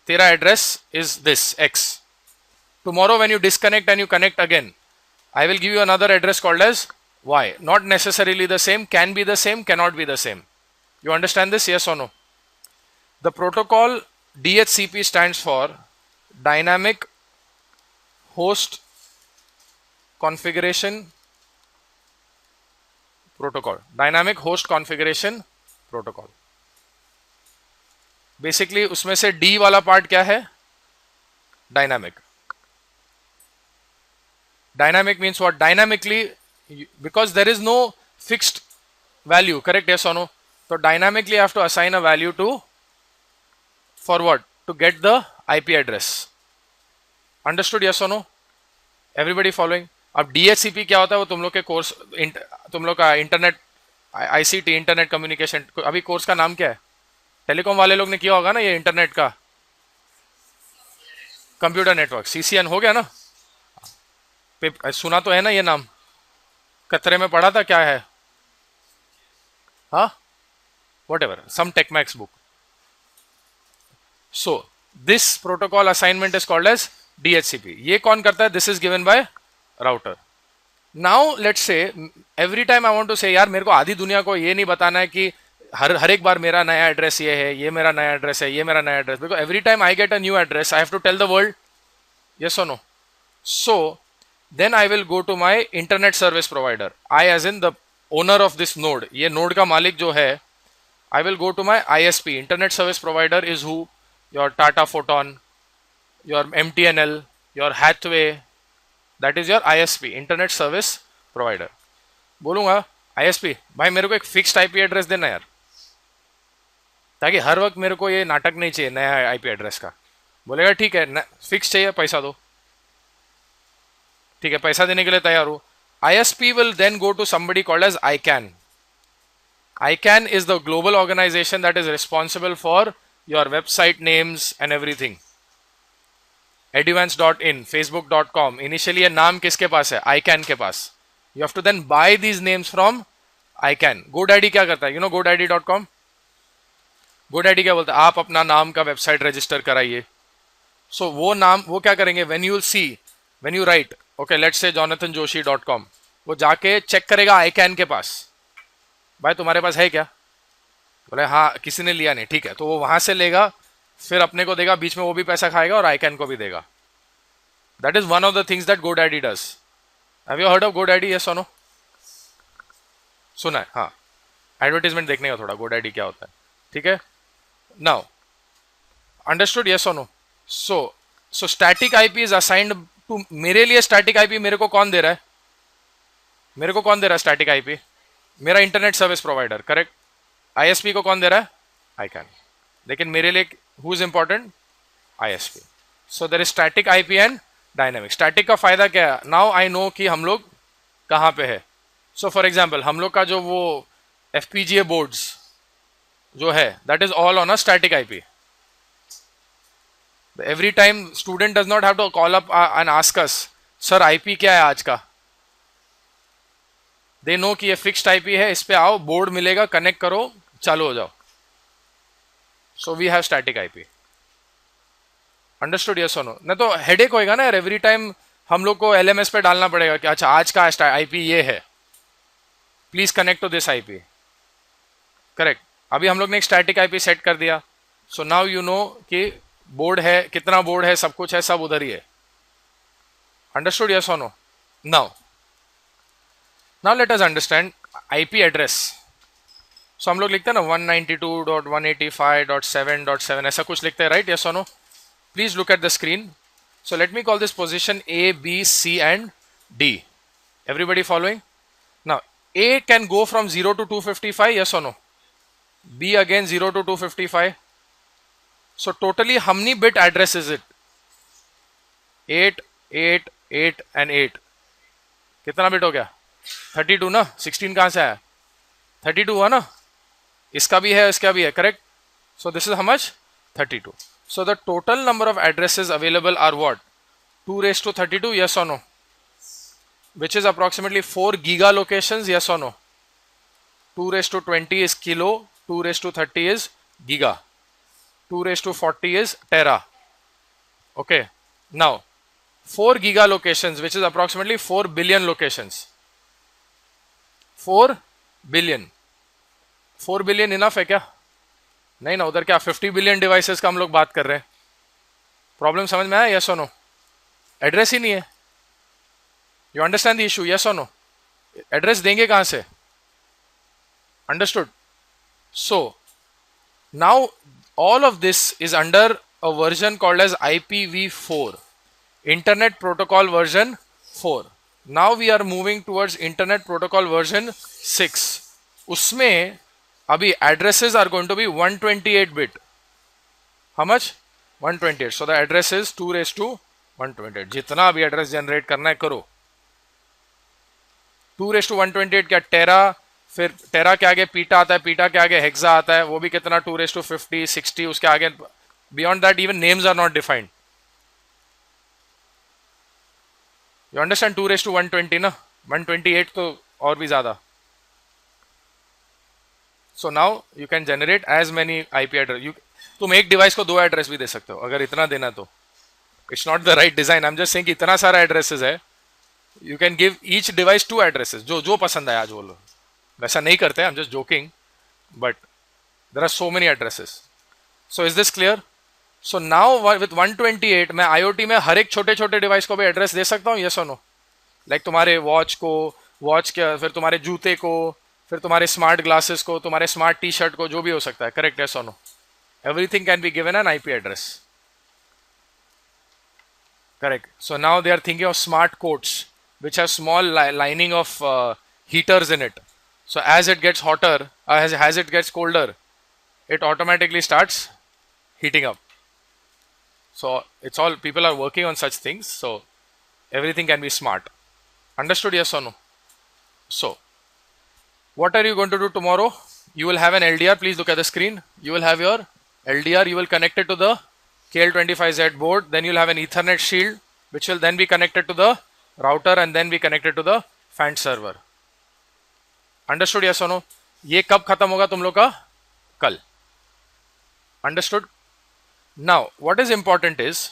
तेरा address is this X. Tomorrow when you disconnect and you connect again, I will give you another address called as Y. Not necessarily the same, can be the same, cannot be the same. You understand this, yes or no? The protocol DHCP stands for Dynamic Host Configuration Protocol. Dynamic Host Configuration Protocol. Basically उसमें से D वाला part क्या है? Dynamic. Dynamic means what? Dynamically, because there is no fixed value, correct, yes or no? So dynamically I have to assign a value to, for what? To get the IP address. Understood, yes or no? Everybody following? अब DHCP क्या होता है वो तुम लोग के course, तुम लोग का इंटरनेट ICT इंटरनेट कम्युनिकेशन, अभी कोर्स का नाम क्या है? टेलीकॉम वाले लोग ने किया होगा ना ये इंटरनेट का, कंप्यूटर नेटवर्क, CCN हो गया ना, सुना तो है ना ये नाम, कतरे में पढ़ा था क्या है, हाँ, whatever, some TechMax book. So this protocol assignment is called as DHCP. ये कौन करता है? This is given by router. Now let's say every time I want to say यार मेरे को आधी दुनिया को ये नहीं बताना है कि हर एक बार मेरा नया एड्रेस ये है, ये मेरा नया एड्रेस है, ये मेरा नया address, because every time I get a new address I have to tell the world, yes or no? So then I will go to my internet service provider. I as in the owner of this node, ये node का मालिक जो है, I will go to my ISP. Internet service provider is who? Your Tata Photon, your MTNL, your Hathway. That is your ISP, Internet Service Provider. बोलूँगा ISP भाई मेरे को एक फिक्स्ड IP एड्रेस देना यार, ताकि हर वक्त मेरे को ये नाटक नहीं चाहिए नया IP एड्रेस का. बोलेगा ठीक है, फिक्स चाहिए, पैसा दो. ठीक है, पैसा देने के लिए तैयार हो. ISP will then go to somebody called as ICANN. ICANN is the global organization that is responsible for your website names and everything. Eduvance.in, Facebook.com. Initially ये नाम किसके पास है? ICANN के पास. You have to then buy these names from ICANN. GoDaddy क्या करता है? You know GoDaddy.com? GoDaddy क्या बोलता है? आप अपना नाम का वेबसाइट रजिस्टर कराइए. So वो नाम वो क्या करेंगे? When you will see, when you write, okay, let's say jonathanjoshi.com, वो जाके चेक करेगा ICANN के पास. भाई तुम्हारे पास है क्या? बोले हाँ, किसी ने लिया नहीं. ठीक है, तो वो वहां से लेगा, फिर अपने को देगा, बीच में वो भी पैसा खाएगा और ICANN को भी देगा. That is one of the things that GoDaddy does. Have you heard of GoDaddy? Yes or no? सुना है, हाँ. एडवर्टीजमेंट देखने का थोड़ा, GoDaddy क्या होता है, ठीक है. नाउ अंडरस्टूड, यस और no. So static IP is assigned to, मेरे लिए स्टैटिक आईपी मेरे को कौन दे रहा है, मेरे को कौन दे रहा है स्टैटिक आईपी, मेरा internet service provider, correct. ISP को कौन दे रहा है, आई कैन. लेकिन मेरे लिए who is important, ISP. So there is static IP and dynamic. Static का फायदा क्या है, नाउ आई नो कि हम लोग कहाँ पे है. सो फॉर एग्जाम्पल हम लोग का जो वो एफपीजीए बोर्ड्स जो है, that is all on a static IP. Every time student does not have to call up and ask us, sir IP क्या है आज का. दे नो कि ये फिक्स्ड आईपी है, इस पे आओ, बोर्ड मिलेगा, कनेक्ट करो, चालू हो जाओ. So we have static IP. Understood, yes और नो. नहीं तो हेडेक होएगा ना यार, एवरी टाइम हम लोग को एलएमएस पे डालना पड़ेगा कि अच्छा आज का आईपी ये है, please connect to this IP, correct. अभी हम लोग ने एक स्टैटिक आईपी सेट कर दिया. सो नाउ यू नो कि बोर्ड है, कितना बोर्ड है, सब कुछ है, सब उधर ही है. अंडरस्टूड, यस और no. Now let us understand IP address. So हम लोग लिखते हैं ना 192.185.7.7 ऐसा कुछ लिखते हैं, राइट, यस और no. Please look at the screen. So let me call this position A, B, C and D. Everybody following? Now A can go from 0 to 255, yes or no? B again 0 to 255. So totally how many bit address is it? 8, 8, 8 and 8. कितना bit हो गया? 32 ना? 16 कहाँ से आया? 32 हुआ ना? इसका भी है, इसका भी है, correct? So this is how much? 32. So the total number of addresses available are what? 2 raised to 32, yes or no? Which is approximately 4 giga locations, yes or no? 2 raised to 20 is kilo, 2 raised to 30 is giga, 2 raised to 40 is tera. Okay. Now 4 giga locations, which is approximately 4 billion locations. 4 billion. 4 billion enough है क्या? नहीं ना, उधर क्या 50 billion devices का हम लोग बात कर रहे हैं. प्रॉब्लम समझ में आया, यस और नो. एड्रेस ही नहीं है. You understand the issue, yes और नो. एड्रेस देंगे कहां से, understood. So now all of this is under a version called as IPv4, internet protocol version 4. Now we are moving towards internet protocol version 6. उसमें अभी addresses are going to be 128 bit. How much? 128. So the address is 2 raised to 128. जितना भी address generate करना है करो. 2 raised to 128 क्या, टेरा, फिर टेरा के आगे पीटा आता है, पीटा के आगे हेक्सा आता है, वो भी कितना 2 raised to 50, 60, उसके आगे beyond that even names are not defined. You understand? 2 raised to 120 ना, 128 तो और भी ज्यादा. So now you can generate as many IP address. तुम एक डिवाइस को 2 एड्रेस भी दे सकते हो अगर इतना देना तो. It's not the right design. I am just saying कि इतना सारा एड्रेसेस है, you can give each device 2 addresses, जो जो पसंद है आज वो लोग. वैसा नहीं करते, I am just joking, but there are so many addresses. So is this clear? So now with 128 मैं IoT में हर एक छोटे छोटे डिवाइस को भी एड्रेस दे सकता हूँ, यस और नो. लाइक तुम्हारे वॉच को, वॉच के, फिर तुम्हारे जूते को, फिर तुम्हारे स्मार्ट ग्लासेस को, तुम्हारे स्मार्ट टी शर्ट को, जो भी हो सकता है, करेक्ट, यस और no. Everything can be given an IP address, correct. So now they are thinking of smart coats which have small lining of heaters in it. So as it gets hotter, as it gets colder, it automatically starts heating up. So it's all, people are working on such things. So everything can be smart. Understood, yes or no? So what are you going to do tomorrow? You will have an LDR. Please look at the screen. You will have your LDR. You will connect it to the KL25Z board. Then you'll have an Ethernet shield, which will then be connected to the router and then be connected to the fan server. Understood, yes or no? ये कब खत्म होगा तुम लोग का? कल. Understood? Now what is important is,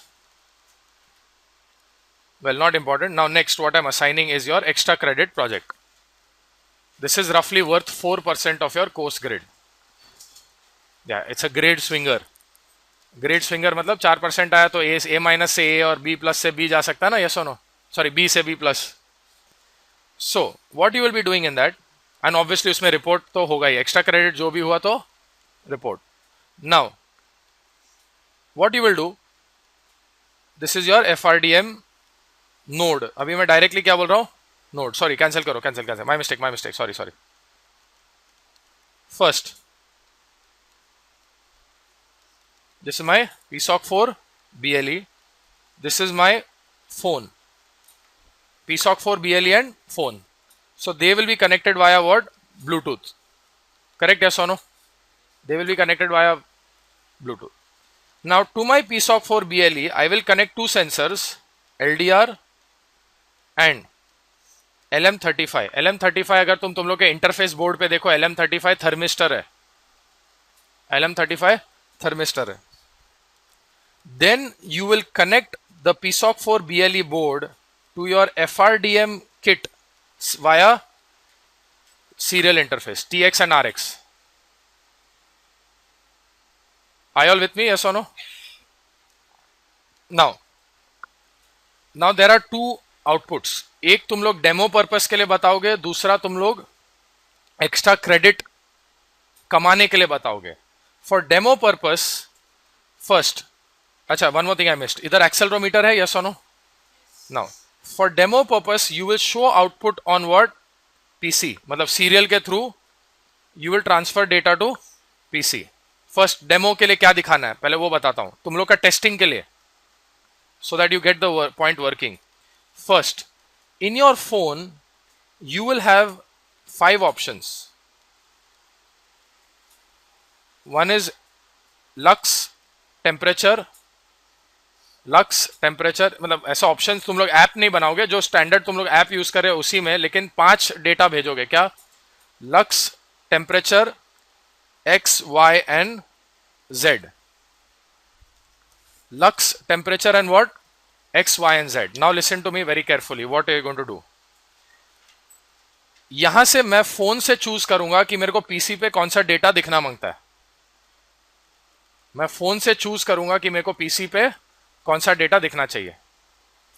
well, not important. Now next what I'm assigning is your extra credit project. This is roughly worth 4% of your course grade. Yeah, it's a grade swinger. Grade swinger मतलब 4% आया तो A minus से A और B plus से B जा सकता है ना, yes or no? Sorry, B से B plus. So what you will be doing in that, and obviously उसमें रिपोर्ट तो होगा ही, एक्स्ट्रा क्रेडिट जो भी हुआ तो report. Now what you will do, this is your FRDM node. अभी मैं डायरेक्टली क्या बोल रहा हूं, नोड. सॉरी, कैंसिल करो, cancel, my mistake, sorry. First, this is my PSOC 4 BLE, this is my phone, PSOC 4 BLE and phone. So they will be connected via what? Bluetooth. Correct, yes or no? They will be connected via Bluetooth. Now to my PSOC 4 BLE, I will connect two sensors, LDR and LM35. LM35 अगर तुम लोग के interface board पे देखो, LM35 thermistor है, LM35 thermistor है. Then you will connect the PSOC 4 BLE board to your FRDM kit via serial interface, TX and RX. Are you all with me? Yes or no? Now there are two outputs. एक तुम लोग demo purpose के लिए बताओगे, दूसरा तुम लोग extra credit कमाने के लिए बताओगे. फॉर डेमो पर्पस फर्स्ट, अच्छा, one more thing I missed, इधर एक्सेलरोमीटर है, यस और no? Now for demo purpose you will show output on what? PC, मतलब सीरियल के through you will transfer data to PC. First demo के लिए क्या दिखाना है पहले वो बताता हूं, तुम लोग का टेस्टिंग के लिए, so that you get the point working. First, in your phone you will have 5 options. One is lux, temperature, मतलब ऐसा ऑप्शन तुम लोग ऐप नहीं बनाओगे, जो स्टैंडर्ड तुम लोग ऐप यूज कर रहे हो उसी में, लेकिन 5 डेटा भेजोगे. क्या? Lux, temperature, X, Y and Z. Lux, temperature and what? X, Y and Z. Now listen to me very carefully. What are you going to do? यहां से मैं फोन से चूज करूंगा कि मेरे को पीसी पे कौन सा डेटा दिखना मांगता है. मैं फोन से चूज करूंगा कि मेरे को पीसी पे कौन सा डेटा दिखना चाहिए.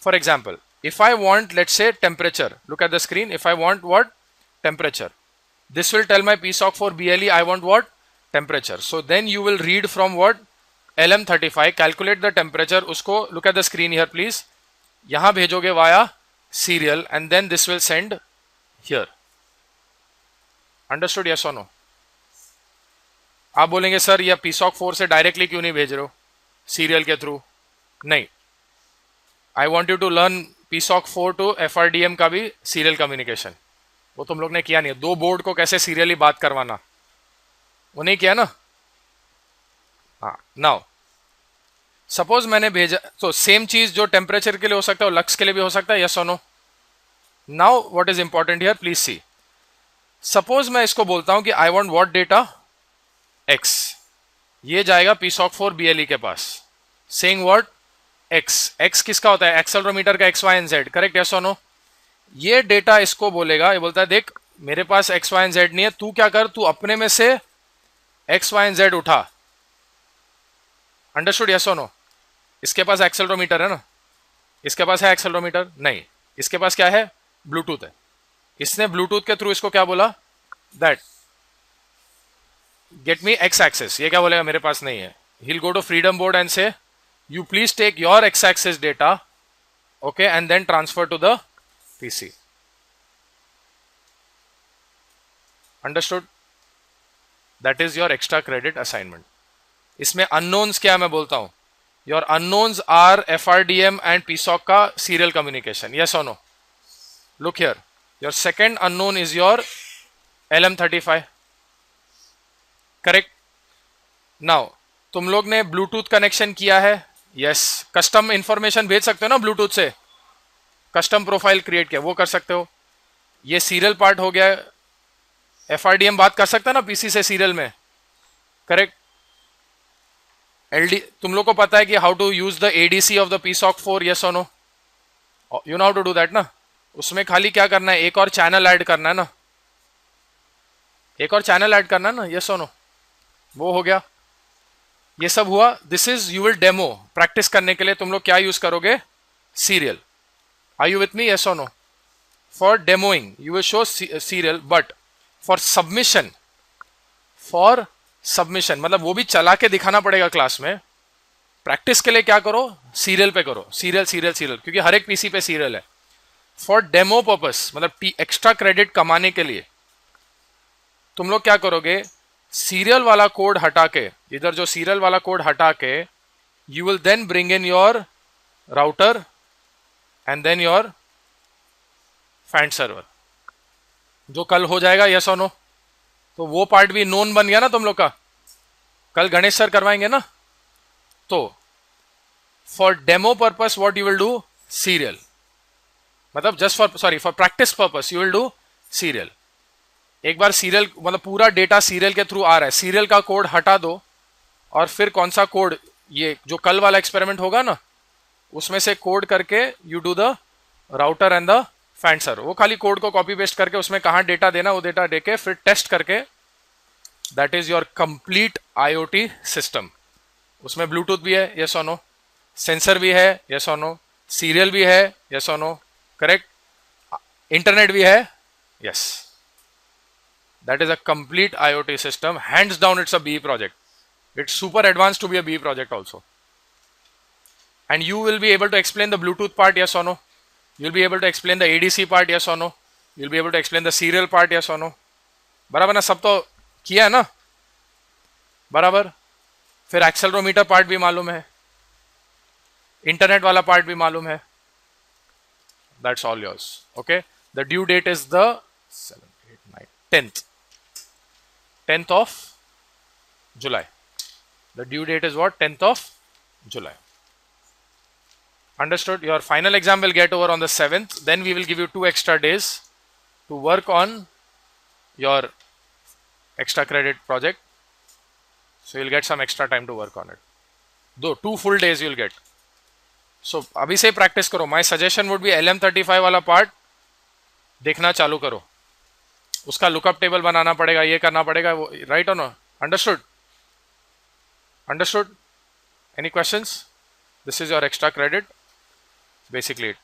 For example, if I want, let's say temperature, look at the screen. If I want what? Temperature. This will tell my PSOC 4 BLE I want what? Temperature. So then you will read from what? LM35, calculate the temperature. उसको look at the screen here please. यहाँ भेजोगे via serial and then this will send here. Understood? Yes or no? आप बोलेंगे sir ये PSOC 4 से directly क्यों नहीं भेज रहे हो सीरियल के थ्रू? नहीं, I want you to learn PSOC 4 to FRDM का भी सीरियल कम्युनिकेशन. वो तुम लोग ने किया नहीं. दो बोर्ड को कैसे सीरियली बात करवाना, वो नहीं किया ना. हाँ, नाउ सपोज मैंने भेजा, तो सेम चीज जो टेम्परेचर के लिए हो सकता है वो लक्स के लिए भी हो सकता है. यस और no? Now what is important here, please see. Suppose मैं इसको बोलता हूं कि I want what data? X. ये जाएगा PSOC 4 BLE के पास, सेइंग व्हाट? एक्स. एक्स किसका होता है? एक्सेलरोमीटर का, X, Y and Z. Correct? Yes और नो? ये डेटा इसको बोलेगा, ये बोलता है देख मेरे पास X, Y and Z नहीं है, तू क्या कर, तू अपने में से X, Y and Z उठा. अंडरस्टूड? यस और नो? इसके पास एक्सेलरोमीटर है ना, इसके पास है एक्सेलरोमीटर? नहीं, इसके पास क्या है? ब्लूटूथ है. इसने ब्लूटूथ के थ्रू इसको क्या बोला? That get me X axis. ये क्या बोलेगा? मेरे पास नहीं है. he'll go to freedom board and say you please take your X axis data, okay, and then transfer to the PC. Understood? That is your extra credit assignment. इसमें unknowns क्या मैं बोलता हूं? Your unknowns are FRDM and PSOC का serial communication. Yes or no? Look here. Your second unknown is your LM35. Correct? Now, तुम लोग ने Bluetooth connection किया है. Yes. कस्टम इंफॉर्मेशन भेज सकते हो ना ब्लूटूथ से, कस्टम प्रोफाइल क्रिएट किया, वो कर सकते हो. ये सीरियल पार्ट हो गया. FRDM बात कर सकता है ना पीसी से सीरियल में. करेक्ट? LD तुम लोग को पता है कि how to use the ADC of the PSOC 4. Yes और no? You know how to do that ना. उसमें खाली क्या करना है? एक और चैनल ऐड करना है ना, एक और चैनल ऐड करना है ना. यस और नो? वो हो गया. ये सब हुआ. This is you will demo. Practice करने के लिए तुम लोग क्या यूज करोगे? Serial. Are you with me? Yes or no? For demoing, you will show serial, but for submission, for submission मतलब वो भी चला के दिखाना पड़ेगा क्लास में। प्रैक्टिस के लिए क्या करो, सीरियल पे करो, सीरियल सीरियल सीरियल, क्योंकि हर एक पीसी पे सीरियल है। फॉर डेमो पर्पस मतलब एक्स्ट्रा क्रेडिट कमाने के लिए तुम लोग क्या करोगे, सीरियल वाला कोड हटा के, इधर जो सीरियल वाला कोड हटा के, you will then bring in your router and then your fanned server, जो कल हो जाएगा, यस और नो। तो वो पार्ट भी नोन बन गया ना तुम लोग का, कल गणेश सर करवाएंगे ना। तो for demo purpose what you will do, serial, मतलब just for sorry for practice purpose you will do serial. एक बार सीरियल मतलब पूरा डेटा सीरियल के थ्रू आ रहा है, सीरियल का कोड हटा दो और फिर कौन सा कोड, ये जो कल वाला एक्सपेरिमेंट होगा ना उसमें से कोड करके you do the router and the fanned server. वो खाली कोड को कॉपी पेस्ट करके उसमें कहाँ डेटा देना वो डेटा देके फिर टेस्ट करके, that is your complete IoT system. उसमें ब्लूटूथ भी है, यस और नो, सेंसर भी है, यस और नो, सीरियल भी है, यस और नो, करेक्ट, इंटरनेट भी है, yes. That is a complete IoT system. Hands down, it's a B project. It's super advanced to be a B project also. And you will be able to explain the Bluetooth part, yes or no. You'll be able to explain the ADC part, yes or no. You'll be able to explain the serial part, yes or no. बराबर ना, सब तो किया है ना बराबर। फिर accelerometer part भी मालूम है, इंटरनेट वाला पार्ट भी मालूम है। That's all yours. Okay. The due date is the 7th, 8th, 9th, 10th of July. The due date is what? 10th of July. Understood? Your final exam will get over on the 7th. Then we will give you 2 extra days to work on your extra credit project. So you'll get some extra time to work on it. Though 2 full days you'll get. So अभी से practice करो. My suggestion would be LM35 वाला part देखना चालू करो, उसका lookup table बनाना पड़ेगा, ये करना पड़ेगा, वो राइट और no. Understood, understood. Any questions? This is your extra credit, basically it.